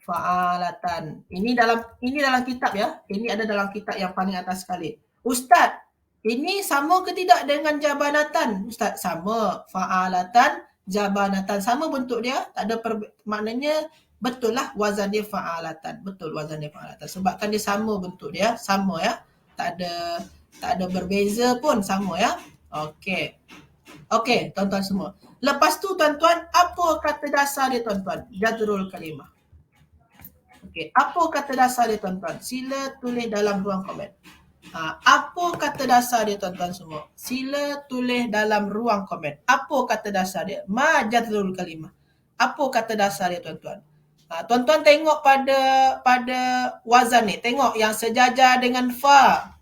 fa'alatan. Ini dalam kitab ya. Ini ada dalam kitab yang paling atas sekali. Ustaz, ini sama ke tidak dengan jabanatan? Ustaz, sama. Fa'alatan, jabanatan. Sama bentuk dia. Tak ada maknanya betul lah wazan dia fa'alatan. Betul wazan dia fa'alatan. Sebabkan dia sama bentuk dia. Sama ya. Tak ada berbeza pun, sama ya. Okey, tuan-tuan semua. Lepas tu tuan-tuan, apa kata dasar dia tuan-tuan? Jazrul kalimah. Okey, apa kata dasar dia tuan-tuan? Sila tulis dalam ruang komen. Apa kata dasar dia tuan-tuan semua? Sila tulis dalam ruang komen. Apa kata dasar dia? Ma jazrul kalimah. Apa kata dasar dia tuan-tuan? Tuan-tuan tengok pada wazan ni. Tengok yang sejajar dengan fa.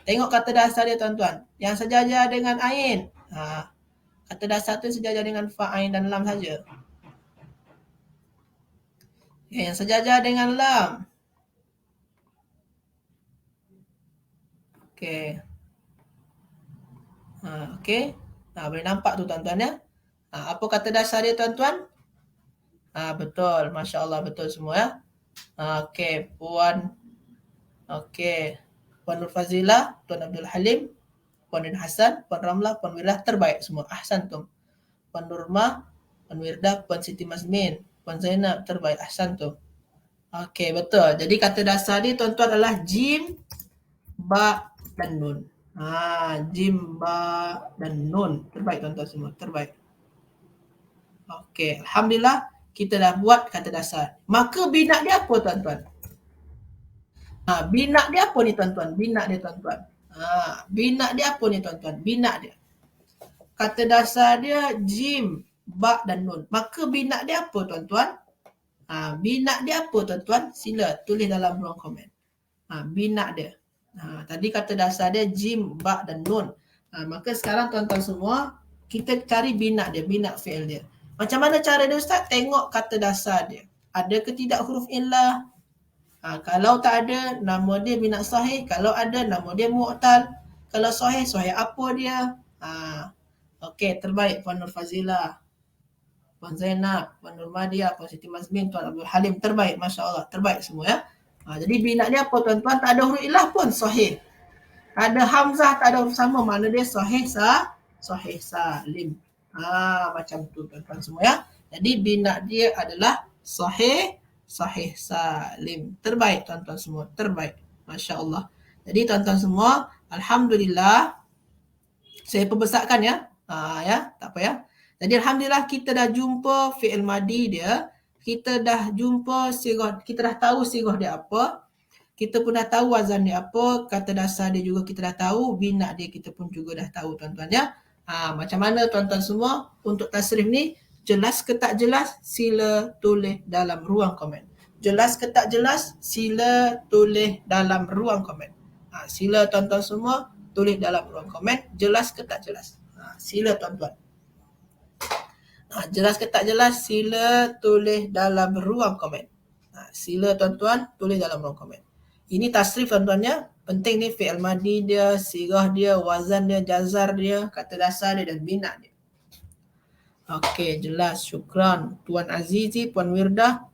Tengok kata dasar dia tuan-tuan. Yang sejajar dengan ain. Kata dasar tu sejajar dengan fa, ain dan lam saja. Yang sejajar dengan lam. Okey. Boleh nampak tu tuan-tuan ya. Apa kata dasar dia tuan-tuan? Betul. Masya Allah betul semua ya. Okey. Puan Nur Fazilah, Tuan Abdul Halim, Puan Din Hassan, Puan Ramlah, Puan Wirdah terbaik semua. Ahsantum. Puan Nurmah, Puan Wirdah, Puan Siti Mazmin, Puan Zainab terbaik. Ahsantum. Okey, betul. Jadi kata dasar dia tuan-tuan adalah jim, ba dan nun. Jim, ba dan nun. Terbaik tuan-tuan semua. Terbaik. Okey, alhamdulillah kita dah buat kata dasar. Maka bina dia apa tuan-tuan? Bina dia apa ni tuan-tuan? Bina dia tuan-tuan. Bina dia apa ni tuan-tuan? Bina dia. Kata dasar dia jim, ba dan nun. Maka bina dia apa tuan-tuan? Bina dia apa tuan-tuan? Sila tulis dalam ruang komen. Bina dia. Tadi kata dasar dia jim, ba dan nun. Maka sekarang tuan-tuan semua, kita cari bina dia, bina fi'il dia. Macam mana cara dia Ustaz? Tengok kata dasar dia. Ada ke tidak huruf illah? Kalau tak ada, nama dia bina sahih. Kalau ada, nama dia mu'tal. Kalau sahih apa dia? Okey, terbaik Puan Nur Fazilah, Puan Zainab, Puan Nur Madiah, Puan Siti Mazmin, Tuan Abdul Halim. Terbaik, Masya Allah. Terbaik semua ya. Jadi bina dia apa tuan-tuan? Tak ada huruf illah pun sahih. Ada hamzah, tak ada huruf sama. Mana dia sahih salim. Macam tu tuan-tuan semua ya. Jadi bina dia adalah sahih, sahih salim. Terbaik tuan-tuan semua, terbaik. Masya Allah. Jadi tuan-tuan semua, alhamdulillah saya perbesarkan ya. Ya, tak apa ya. Jadi alhamdulillah kita dah jumpa fi'il madi dia. Kita dah jumpa sirah, kita dah tahu sirah dia apa. Kita pun dah tahu wazan dia apa, kata dasar dia juga kita dah tahu, bina dia kita pun juga dah tahu tuan-tuan ya. Macam mana tuan-tuan semua untuk tasrif ni, jelas ke tak jelas, sila tulis dalam ruang komen. Jelas ke tak jelas, sila tulis dalam ruang komen. Sila tuan-tuan semua tulis dalam ruang komen, jelas ke tak jelas. Sila tuan-tuan. Jelas ke tak jelas, sila tulis dalam ruang komen. Sila tuan-tuan tulis dalam ruang komen. Ini tasrif tuan-tuan ya. Penting ni fi'il madi dia, sirah dia, wazan dia, jazar dia, kata dasar dia dan bina dia. Okey, jelas. Syukran. Tuan Azizi, Puan Wirdah,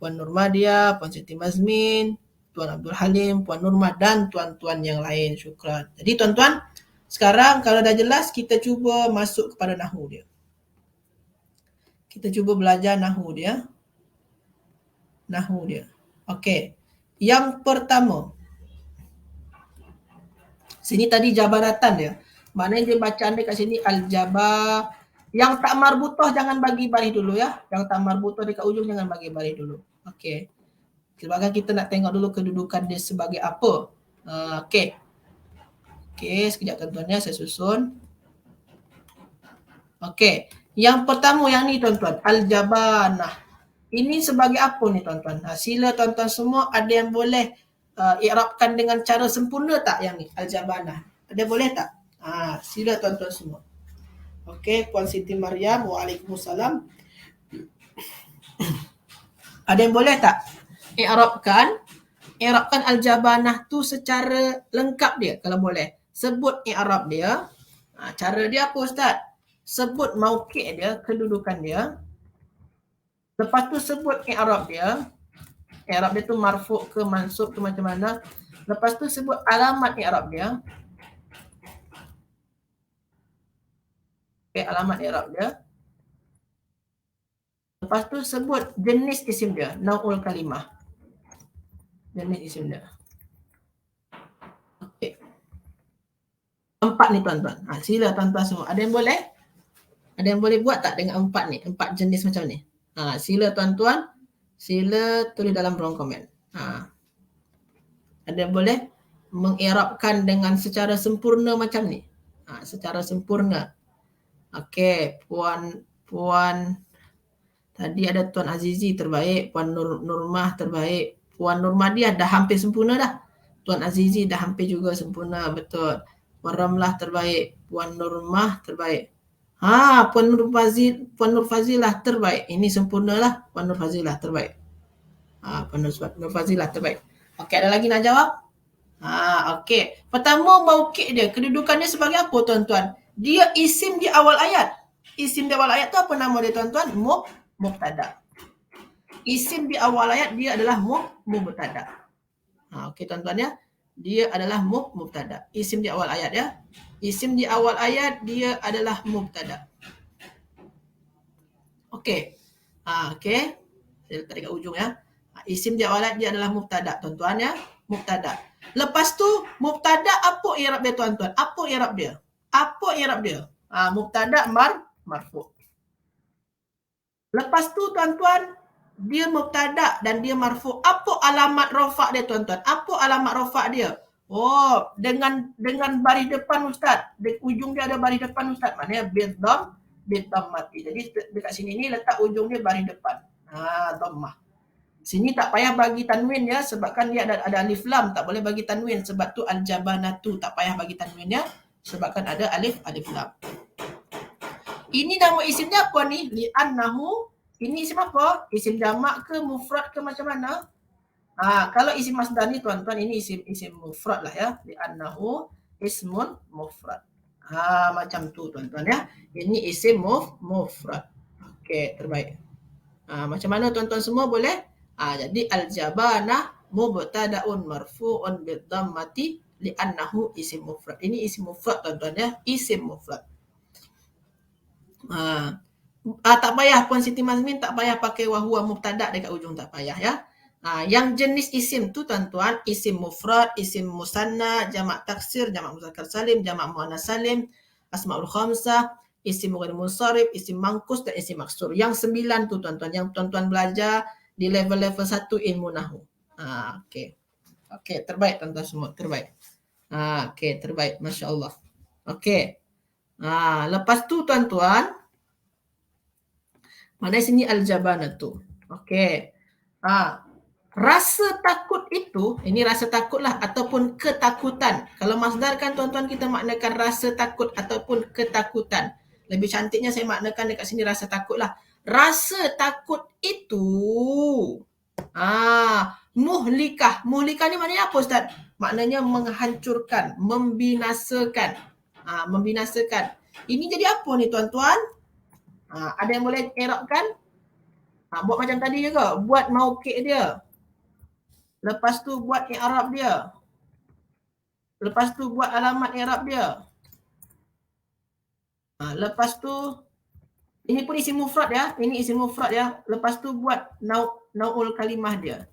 Puan Nurmadia, Puan Siti Mazmin, Tuan Abdul Halim, Puan Nurmah dan tuan-tuan yang lain. Syukran. Jadi tuan-tuan, sekarang kalau dah jelas, kita cuba masuk kepada nahu dia. Kita cuba belajar nahu dia. Nahu dia. Okey. Yang pertama. Sini tadi jabaratan dia. Maknanya dia bacaan dia kat sini al-jabar. Yang tak marbutah jangan bagi baris dulu ya. Yang tak marbutah dekat ujung jangan bagi baris dulu. Okey. Sebabkan kita nak tengok dulu kedudukan dia sebagai apa. Okey. Okey, sekejap tuan-tuan ya, saya susun. Okey. Yang pertama yang ni tuan-tuan, al-jabanah. Ini sebagai apa ni tuan-tuan? Sila tuan-tuan semua ada yang boleh i'rabkan dengan cara sempurna tak yang ni? Al-jabanah. Ada boleh tak? Sila tuan-tuan semua. Okey, Puan Siti Maryam, waalaikumsalam. Ada yang boleh tak? I'rabkan al-jabanah tu secara lengkap dia kalau boleh. Sebut i'rab dia. Cara dia apa Ustaz? Sebut mauqi' dia, kedudukan dia. Lepas tu sebut i'rab dia. I'rab dia tu marfu' ke mansub ke macam mana. Lepas tu sebut alamat i'rab dia. Okay, alamat i'rab dia. Lepas tu sebut jenis isim dia, nau'ul kalimah. Jenis isim dia. Okey. 4 ni tuan-tuan. Sila tuan-tuan semua. Ada yang boleh? Ada yang boleh buat tak dengan 4 ni? 4 jenis macam ni. Sila tuan-tuan. Sila tulis dalam ruang komen. Ada yang boleh mengirabkan dengan secara sempurna macam ni? Secara sempurna. Okey, Puan tadi ada Tuan Azizi terbaik, Puan Nurmah terbaik, Puan Nurmadiah dah hampir sempurna dah. Tuan Azizi dah hampir juga sempurna, betul. Puan Ramlah terbaik, Puan Nurmah terbaik. Puan Nur Fazilah terbaik. Ini sempurnalah. Puan Nur Fazilah terbaik. Puan Nur Fazilah terbaik. Okey, ada lagi nak jawab? Okey. Pertama mauqi' dia, kedudukan dia sebagai apa tuan-tuan? Dia isim di awal ayat. Isim di awal ayat tu apa nama dia tuan-tuan? Mubtada. Isim di awal ayat dia adalah mubtada. Okey tuan-tuan ya. Dia adalah mubtada. Isim di awal ayat ya. Isim di awal ayat dia adalah mubtada. Okey. Okey. Saya letak dekat ujung ya. Isim di awal ayat dia adalah mubtada tuan-tuan ya. Mubtada. Lepas tu mubtada apa i'rab dia tuan-tuan? Apa i'rab dia? Apa i'rab dia? Mubtada marfu'. Lepas tu tuan-tuan, dia mubtada dan dia marfu'. Apa alamat rafa' dia tuan-tuan? Apa alamat rafa' dia? Dengan baris depan Ustaz. Di ujung dia ada baris depan Ustaz. Maknanya bidham mati. Jadi dekat sini ni letak ujung dia baris depan. Dhammah. Sini tak payah bagi tanwin ya, sebabkan dia ada alif lam, tak boleh bagi tanwin sebab tu al-jabanatu, tak payah bagi tanwin ya, sebabkan ada alif lam. Ini nama isim dia apa ni? Li'annahu. Ini isim apa? Isim jamak ke mufrad ke macam mana? Kalau isim masdar ni tuan-tuan, ini isim mufrad lah ya. Li'annahu ismun mufrad. Macam tu tuan-tuan ya. Ini isim mufrad. Okey, terbaik. Macam mana tuan-tuan semua boleh? Jadi al-jabanah mubtada'un marfu'un bidhammati li'annahu isim mufrad. Ini isim mufrad tuan-tuan ya. Isim mufrad. Tak payah Puan Siti Mazmin, tak payah pakai wahwa mubtada dekat ujung, tak payah ya. Yang jenis isim tu tuan-tuan, isim mufrad, isim musanna, jamak taksir, jamak muzakkar salim, jamak muannas salim, asmaul khamsah, isim ghair munsharif, isim mangkus dan isim maksur. Yang 9 tu tuan-tuan, yang tuan-tuan belajar di level-level 1 ilmu nahwu. Okey. Okey, terbaik tuan-tuan semua, terbaik. Okey, terbaik, masya-Allah. Okey. Lepas tu tuan-tuan, mana sini al-jabanatu. Okey. Rasa takut itu, ini rasa takutlah ataupun ketakutan. Kalau masdar kan tuan-tuan kita maknakan rasa takut ataupun ketakutan. Lebih cantiknya saya maknakan dekat sini rasa takutlah. Rasa takut itu muhlikah. Muhlikah ni maknanya apa Ustaz? Maknanya menghancurkan, membinasakan. Membinasakan. Ini jadi apa ni tuan-tuan? Ada yang boleh i'rabkan? Buat macam tadi juga, buat mauqi' dia. Lepas tu buat i'rab dia. Lepas tu buat alamat i'rab dia. Lepas tu ini pun isim mufrad ya. Ini isim mufrad ya. Lepas tu buat nau'ul kalimah dia.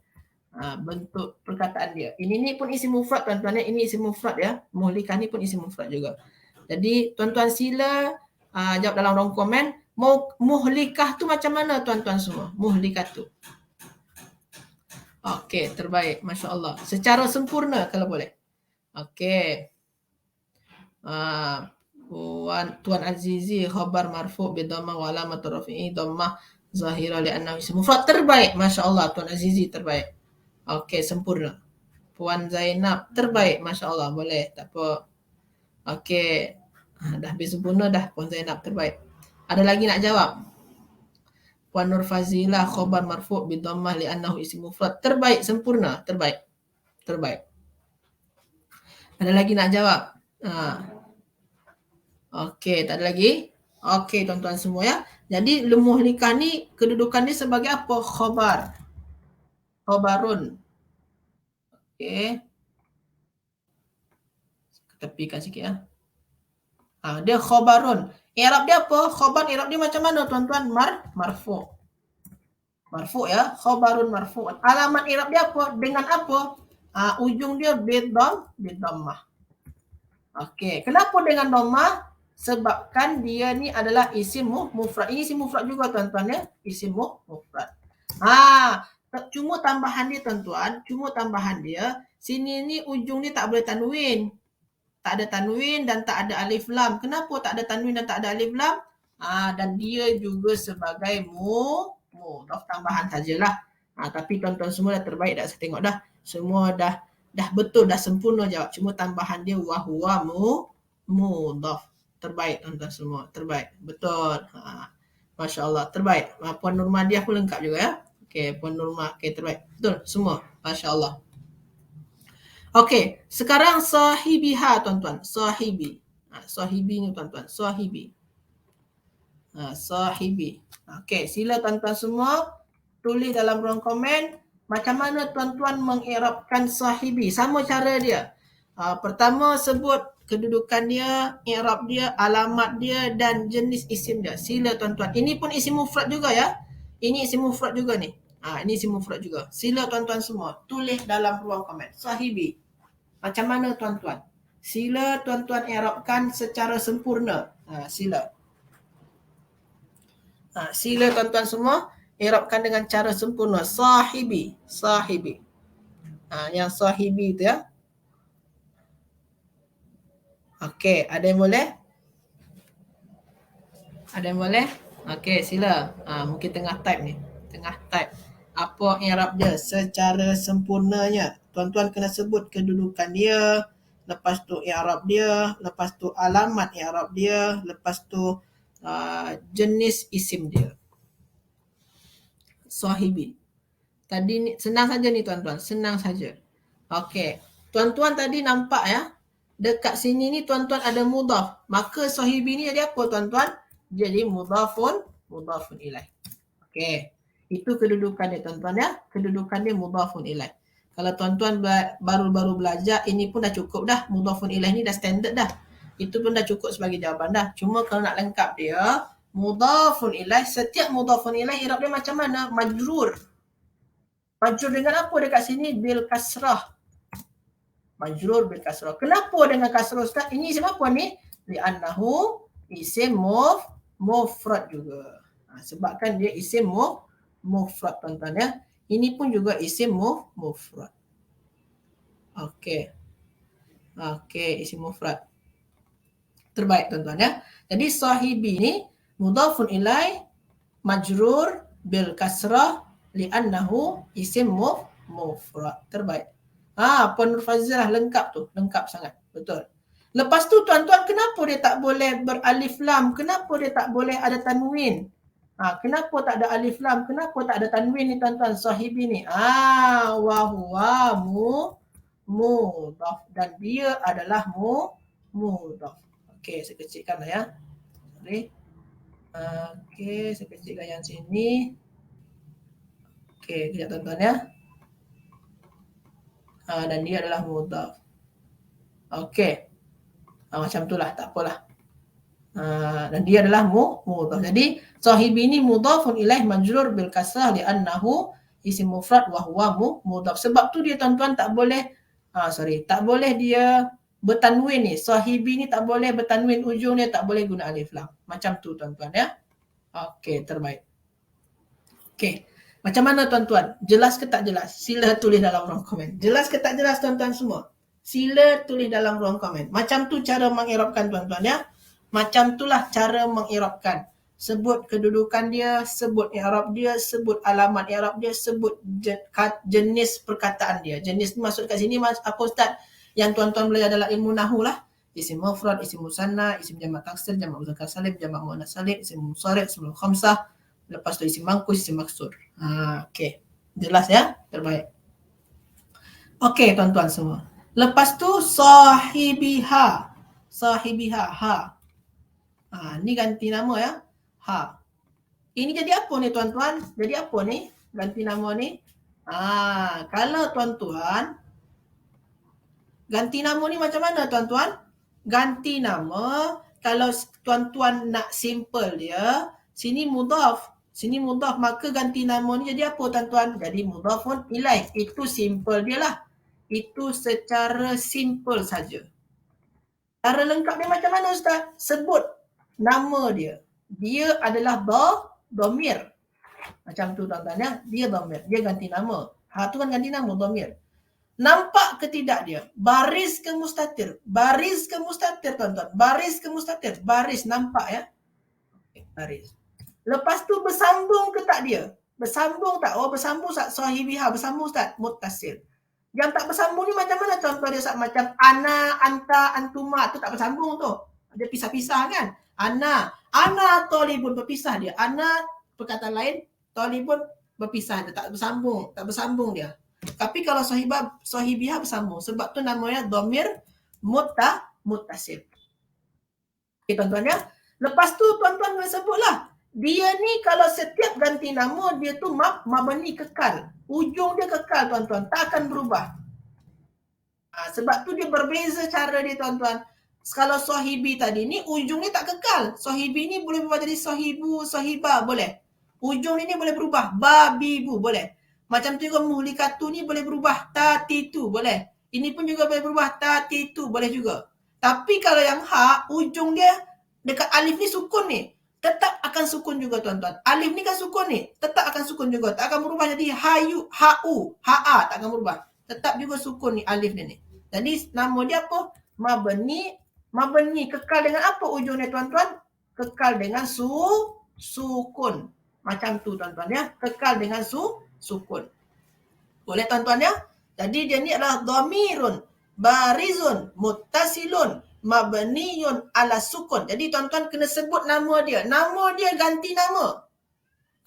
Bentuk perkataan dia. Ini pun isim mufrad tuan-tuan ya. Ini isim mufrad ya. Muhlikah ni pun isim mufrad juga. Jadi tuan-tuan sila jawab dalam ruang komen. Muhlikah tu macam mana tuan-tuan semua? Muhlikah tu. Okey, terbaik. Masya Allah. Secara sempurna kalau boleh. Okey. Tuan Azizi khabar marfu' bi dhammah wa alamat rafi'i dhammah zahira li annahu ism mufrad. Terbaik. Masya Allah. Tuan Azizi terbaik. Okey, sempurna. Puan Zainab terbaik. Masya Allah. Boleh. Tak apa. Okey. Dah habis sempurna dah. Puan Zainab terbaik. Ada lagi nak jawab? Puan Nur Fazilah khabar marfu' bi dhammah li annahu ism mufrad. Terbaik, sempurna, terbaik. Terbaik. Ada lagi nak jawab? Okey, tak ada lagi? Okey, tuan-tuan semua ya. Jadi muhlikah ni kedudukan dia sebagai apa? Khabar. Khabarun. Okey. Tepikan sikit ya. Dia khabarun. I'rab dia apa? Khabar i'rab dia macam mana tuan-tuan? Marfu'. Marfu' ya. Khabarun marfu'. Alamat i'rab dia apa? Dengan apa? Ujung dia bidhammah. Okey, kenapa dengan dhammah? Sebabkan dia ni adalah isim mufrad. Ini isim mufrad juga tuan-tuan ya. Isim mufrad. Cuma tambahan dia tuan-tuan, sini ni ujung ni tak boleh tanwin. Tak ada tanwin dan tak ada alif lam. Kenapa tak ada tanwin dan tak ada alif lam? Dan dia juga sebagai mudhaf tambahan sajalah. Tapi tuan-tuan semua dah terbaik dah, saya tengok dah. Semua dah betul, dah sempurna jawab. Cuma tambahan dia wahwa mudhaf. Terbaik tuan-tuan semua, terbaik. Betul. Masya Allah, terbaik. Puan Nurmadiah pun lengkap juga ya. Okey, Puan Nurmah, okey terbaik. Betul semua. Masya Allah. Okey, sekarang sahibiha tuan-tuan. Sahibi. Sahibi ni tuan-tuan. Sahibi. Sahibi. Okey, sila tuan-tuan semua tulis dalam ruang komen macam mana tuan-tuan mengirabkan sahibi. Sama cara dia. Pertama sebut kedudukan dia, i'rab dia, alamat dia dan jenis isim dia. Sila tuan-tuan. Ini pun isim mufrad juga ya. Ini isim mufrad juga ni. Ini isim mufrad juga. Sila tuan-tuan semua tulis dalam ruang komen. Sahibi. Macam mana tuan-tuan? Sila tuan-tuan i'rabkan secara sempurna. Sila. Sila tuan-tuan semua i'rabkan dengan cara sempurna. Sahibi. Sahibi. Yang sahibi tu ya. Okey, ada yang boleh? Ada yang boleh? Okey, sila. Mungkin tengah type ni. Tengah type. Apa i'rab dia secara sempurnanya. Tuan-tuan kena sebut kedudukan dia, lepas tu i'rab dia, lepas tu alamat i'rab dia, lepas tu jenis isim dia. Sahibi. Tadi ni senang saja ni tuan-tuan, senang saja. Okey. Tuan-tuan tadi nampak ya, dekat sini ni tuan-tuan ada mudhaf. Maka sahibi ni jadi apa tuan-tuan? Jadi mudhafun ilaih. Okey. Itu kedudukan dia tuan-tuan ya. Kedudukan dia mudhafun ilaih. Kalau tuan-tuan baru-baru belajar, ini pun dah cukup dah. Mudhafun ilaih ni dah standard dah. Itu pun dah cukup sebagai jawapan dah. Cuma kalau nak lengkap dia, Mudhafun ilaih, setiap mudhafun ilaih i'rab dia macam mana? Majrur. Majrur dengan apa dekat sini? Bil kasrah. Majrur bil kasrah. Kenapa dengan kasrah Ustaz? Ini isim apa ni? Li'annahu isim mufrad juga. Sebabkan dia isim mufrad tuan-tuan ya. Ini pun juga isim mufrad. Okey. Okey, isim mufrad. Terbaik tuan-tuan ya. Jadi sahibi ni mudhafun ilaih majrur bil kasrah li'annahu isim mufrad. Terbaik. Puan Nur Fazilah lengkap tu, lengkap sangat. Betul. Lepas tu tuan-tuan, kenapa dia tak boleh beralif lam? Kenapa dia tak boleh ada tanwin? Kenapa tak ada alif lam? Kenapa tak ada tanwin ni tuan-tuan? Sahibi ni. Wa huwa mudhaf dan dia adalah mudhaf. Okey, saya kecilkanlah ya. Sorry. Okey, saya kecilkan yang sini. Okey, kejap tuan-tuan ya. Dan dia adalah mudhaf. Okey. Macam itulah, tak apalah. Dan dia adalah mudhaf. Jadi sahibi ni mudhafun ilaih majrur bil kasrah li'annahu isim mufrad wa huwa mudhaf. Sebab tu dia tuan-tuan tak boleh tak boleh dia bertanwin ni. Sahibi ni tak boleh bertanwin ujung dia, tak boleh guna alif lam. Macam tu tuan-tuan ya. Okey, terbaik. Okey. Macam mana tuan-tuan? Jelas ke tak jelas? Sila tulis dalam ruang komen. Jelas ke tak jelas tuan-tuan semua? Sila tulis dalam ruang komen. Macam tu cara mengirabkan tuan-tuan ya. Macam itulah cara mengirabkan. Sebut kedudukan dia, sebut i'rab dia, sebut alamat i'rab dia, sebut jenis perkataan dia. Jenis ni maksud kat sini apa Ustaz? Yang tuan-tuan belajar dalam ilmu nahwu lah. Isim mufrad, isim musanna, isim jamak taksir, jamak muzakkar salim, jamak muannas salim, isim munsharif, isim khamsah. Lepas tu isim mangkus, isim maksur. Okey. Jelas ya? Terbaik. Okey tuan-tuan semua. Lepas tu sahibiha. Sahibiha. Ni ganti nama ya. Ini jadi apa ni tuan-tuan? Jadi apa ni? Ganti nama ni. Kalau tuan-tuan ganti nama ni macam mana tuan-tuan? Ganti nama, kalau tuan-tuan nak simple dia, sini mudhaf, maka ganti nama ni jadi apa tuan-tuan? Jadi mudhafun ilaih. Itu simple dia lah. Itu secara simple saja. Cara lengkap dia macam mana Ustaz? Sebut nama dia. Dia adalah dhamir. Macam tu tuan-tuan ya. Dia dhamir. Dia ganti nama. Tu kan ganti nama, dhamir. Nampak ke tidak dia? Baris ke mustatir? Baris ke mustatir tuan-tuan? Baris ke mustatir? Baris, nampak ya? Baris. Lepas tu bersambung ke tak dia? Bersambung tak? Bersambung Ustaz. Sahibiha, bersambung Ustaz. Muttasil. Yang tak bersambung ni macam mana contoh dia Ustaz? Macam ana, anta, antuma tu tak bersambung tu. Dia pisah-pisah kan? Ana tolibun, berpisah dia. Ana perkataan lain, tolibun berpisah dia. Tak bersambung dia. Tapi kalau sahibiha bersambung. Sebab tu namanya dhamir muttasil. Okay tuan-tuan ya. Lepas tu tuan-tuan boleh sebutlah. Dia ni kalau setiap ganti nama, dia tu mabni kekal. Ujung dia kekal tuan-tuan. Tak akan berubah. Sebab tu dia berbeza cara dia tuan-tuan. Kalau sahibi tadi ni, ujung ni tak kekal. Sahibi ni boleh berubah jadi sahibu, sahibah. Boleh. Ujung ni boleh berubah. Babibu. Boleh. Macam tu juga muhlikatu ni boleh berubah tatitu. Boleh. Ini pun juga boleh berubah tatitu. Boleh juga. Tapi kalau yang ujung dia dekat alif ni sukun ni. Tetap akan sukun juga tuan-tuan. Alif ni kan sukun ni. Tetap akan sukun juga. Tak akan berubah jadi hayu, ha'u, ha'a. Tak akan berubah. Tetap juga sukun ni alif ni. Jadi nama dia apa? Mabni. Kekal dengan apa ujungnya tuan-tuan? Kekal dengan sukun. Macam tu tuan-tuan ya. Kekal dengan sukun. Boleh tuan-tuan ya? Jadi dia ni adalah dhamirun, barizun, muttasilun, mabniyun ala sukun. Jadi tuan-tuan kena sebut nama dia. Nama dia ganti nama.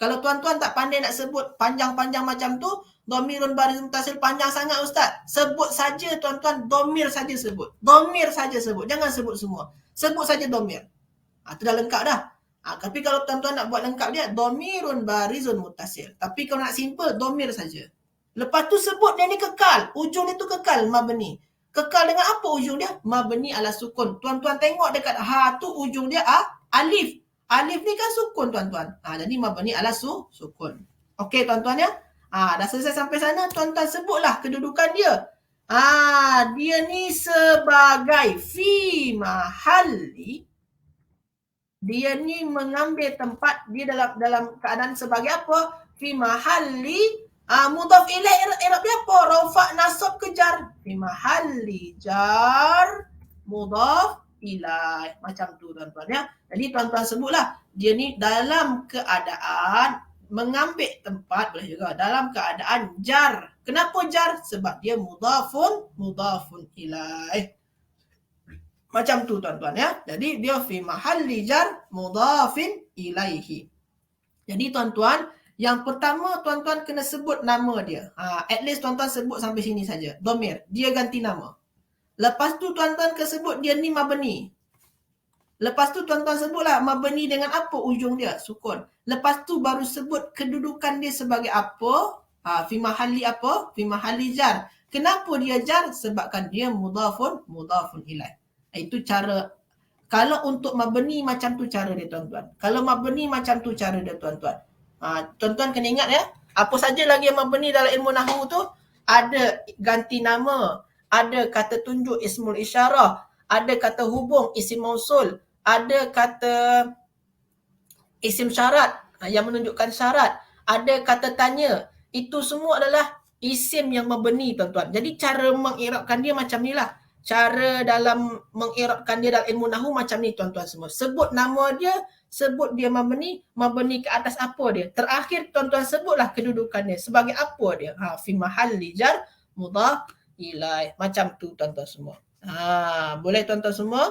Kalau tuan-tuan tak pandai nak sebut panjang-panjang macam tu, dhamirun, barizun, muttasil panjang sangat Ustaz. Sebut saja tuan-tuan, dhamir saja sebut. Dhamir saja sebut. Jangan sebut semua. Sebut saja dhamir. Itu dah lengkap dah. Tapi kalau tuan-tuan nak buat lengkap dia, dhamirun, barizun, muttasil. Tapi kalau nak simple, dhamir saja. Lepas tu sebut dia ni kekal. Ujung dia tu kekal, mabni. Kekal dengan apa ujung dia? Mabni ala sukun. Tuan-tuan tengok dekat tu ujung dia alif. Alif ni kan sukun tuan-tuan. Jadi mabni ala sukun. Okey tuan-tuan ya. Dah selesai sampai sana, tuan-tuan sebutlah kedudukan dia. Dia ni sebagai fi mahalli. Dia ni mengambil tempat dia dalam keadaan sebagai apa? Fi mahalli mudhaf ilaih. I'rab dia apa? Rafa' nasab ke jar? Fi mahalli jar mudhaf ilaih. Macam tu tuan-tuan ya. Jadi tuan-tuan sebutlah dia ni dalam keadaan mengambil tempat, boleh juga dalam keadaan jar. Kenapa jar? Sebab dia mudhafun ilaih. Macam tu tuan-tuan ya. Jadi dia fi mahalli jar mudhafin ilaihi. Jadi tuan-tuan, yang pertama tuan-tuan kena sebut nama dia. At least tuan-tuan sebut sampai sini saja. Dhamir, dia ganti nama. Lepas tu tuan-tuan kena sebut dia ni mabni. Lepas tu tuan-tuan sebutlah mabni dengan apa ujung dia? Sukun. Lepas tu baru sebut kedudukan dia sebagai apa? Fi mahalli apa? Fi mahalli jar. Kenapa dia jar? Sebabkan dia mudhafun ilaih. Itu cara. Kalau untuk mabni macam tu cara dia tuan-tuan. Kalau mabni macam tu cara dia tuan-tuan. Tuan-tuan kena ingat ya. Apa saja lagi yang mabni dalam ilmu nahwu tu, ada ganti nama, ada kata tunjuk ismul isyarah, ada kata hubung isim mausul, ada kata isim syarat yang menunjukkan syarat, ada kata tanya. Itu semua adalah isim yang mabni tuan-tuan. Jadi cara mengirabkan dia macam ni lah. Cara dalam mengirabkan dia dalam ilmu nahwu macam ni tuan-tuan semua. Sebut nama dia, sebut dia mabni ke atas apa dia. Terakhir tuan-tuan sebutlah kedudukan dia. Sebagai apa dia? Fi mahalli jar mudhaf ilaih. Macam tu tuan-tuan semua. Boleh tuan-tuan semua?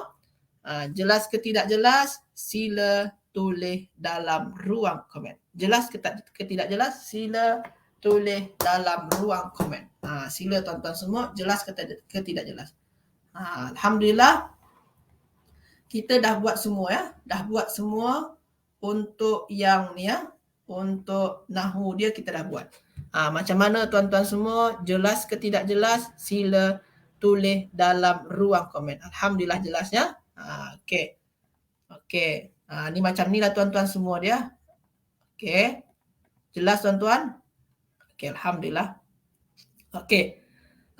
Jelas ke tidak jelas? Sila tulis dalam ruang komen. Jelas ke tidak jelas? Sila tulis dalam ruang komen. Sila tuan-tuan semua, jelas ke tidak jelas? Alhamdulillah, kita dah buat semua ya. Dah buat semua untuk yang ni ya. Untuk nahwu dia kita dah buat. Macam mana tuan-tuan semua, jelas ke tidak jelas? Sila tulis dalam ruang komen. Alhamdulillah jelasnya. Okey. Ni macam ni lah tuan-tuan semua dia. Okey. Jelas tuan-tuan? Okey, alhamdulillah. Okey.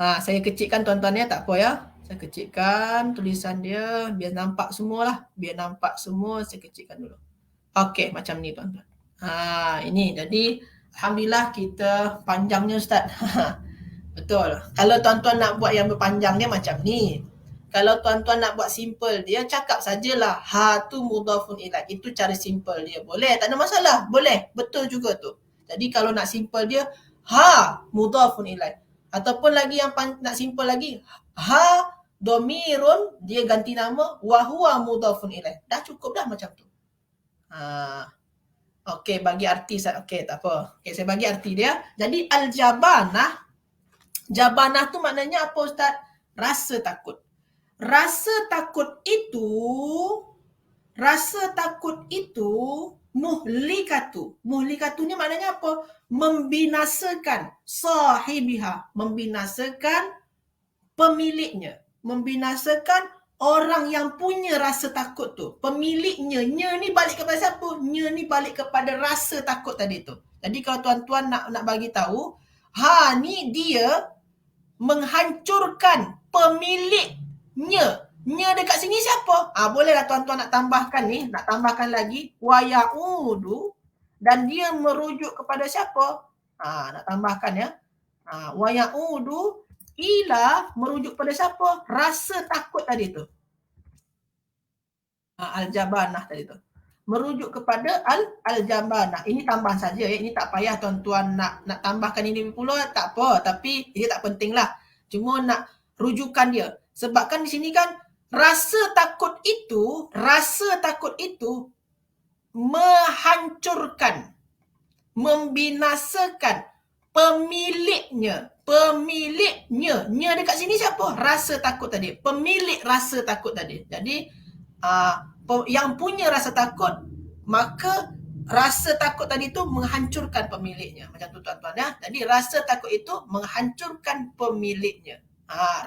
Saya kecilkan tuan-tuan ya, tak apa ya. Saya kecilkan tulisan dia biar nampak semualah. Biar nampak semua, saya kecilkan dulu. Okey, macam ni tuan-tuan. Ini jadi alhamdulillah kita panjangnya Ustaz. Betul. Kalau tuan-tuan nak buat yang berpanjang dia macam ni. Kalau tuan-tuan nak buat simple dia, cakap sajalah tu mudhafun ilaih. Itu cara simple dia. Boleh, tak ada masalah. Boleh, betul juga tu. Jadi kalau nak simple dia, mudhafun ilaih. Ataupun lagi yang nak simple lagi, domirun, dia ganti nama, wa huwa mudhafun ilaih. Dah cukup dah macam tu. Okey, bagi arti. Okey, tak apa. Okey, saya bagi arti dia. Jadi al-jabanah, jabanah tu maknanya apa Ustaz? Rasa takut. Rasa takut itu muhlikatu. Muhlikatu ni maknanya apa? Membinasakan sahibiha, membinasakan pemiliknya, membinasakan orang yang punya rasa takut tu. Pemiliknya, nya ni balik kepada siapa? Nya ni balik kepada rasa takut tadi tu. Jadi kalau tuan-tuan nak bagi tahu, ni dia menghancurkan pemiliknya. Nya dekat sini siapa? Bolehlah tuan-tuan nak tambahkan ni, nak tambahkan lagi wa ya'udu, dan dia merujuk kepada siapa? Nak tambahkan ya. Wa ya'udu ila, merujuk pada siapa? Rasa takut tadi tu. Al-jabanah tadi tu. Merujuk kepada al-jabanah. Ini tambah saja ya. Ini tak payah tuan-tuan nak tambahkan ini pula, tak apa. Tapi dia tak penting lah. Cuma nak rujukan dia. Sebab kan di sini kan rasa takut itu menghancurkan, membinasakan pemiliknya. Nya dekat sini siapa? Rasa takut tadi. Pemilik rasa takut tadi. Jadi yang punya rasa takut, maka rasa takut tadi tu menghancurkan pemiliknya. Macam tu tuan-tuan ya. Jadi rasa takut itu menghancurkan pemiliknya.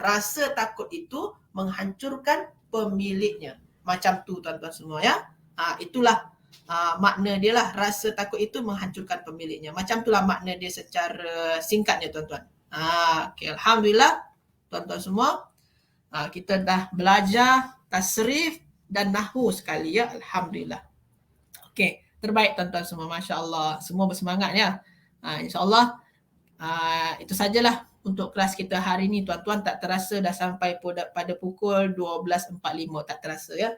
Rasa takut itu menghancurkan pemiliknya. Macam tu tuan-tuan semua ya. Itulah makna dia lah, rasa takut itu menghancurkan pemiliknya. Macam itulah makna dia secara singkatnya tuan-tuan. Okay, Alhamdulillah tuan-tuan semua, kita dah belajar tasrif dan nahwu sekali ya. Alhamdulillah. Okay, terbaik tuan-tuan semua, Masya Allah. Semua bersemangat ya. InsyaAllah itu sajalah untuk kelas kita hari ini tuan-tuan. Tak terasa dah sampai pada pukul 12.45, tak terasa ya.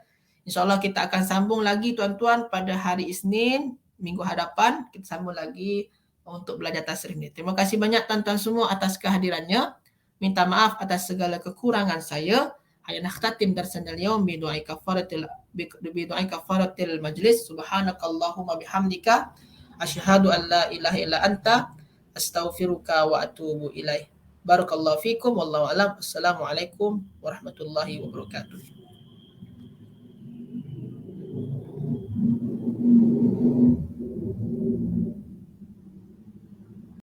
InsyaAllah kita akan sambung lagi tuan-tuan pada hari Isnin minggu hadapan. Kita sambung lagi untuk belajar tasrif ni. Terima kasih banyak tuan-tuan semua atas kehadirannya. Minta maaf atas segala kekurangan saya. Hayya nakhtatim darsana al-yawm bi du'ai kafaratil majlis. Subhanakallahumma bihamdika asyhadu an la ilaha illa anta astaghfiruka wa atubu ilaih. Barakallahu fikum wallahu alam. Assalamualaikum warahmatullahi wabarakatuh.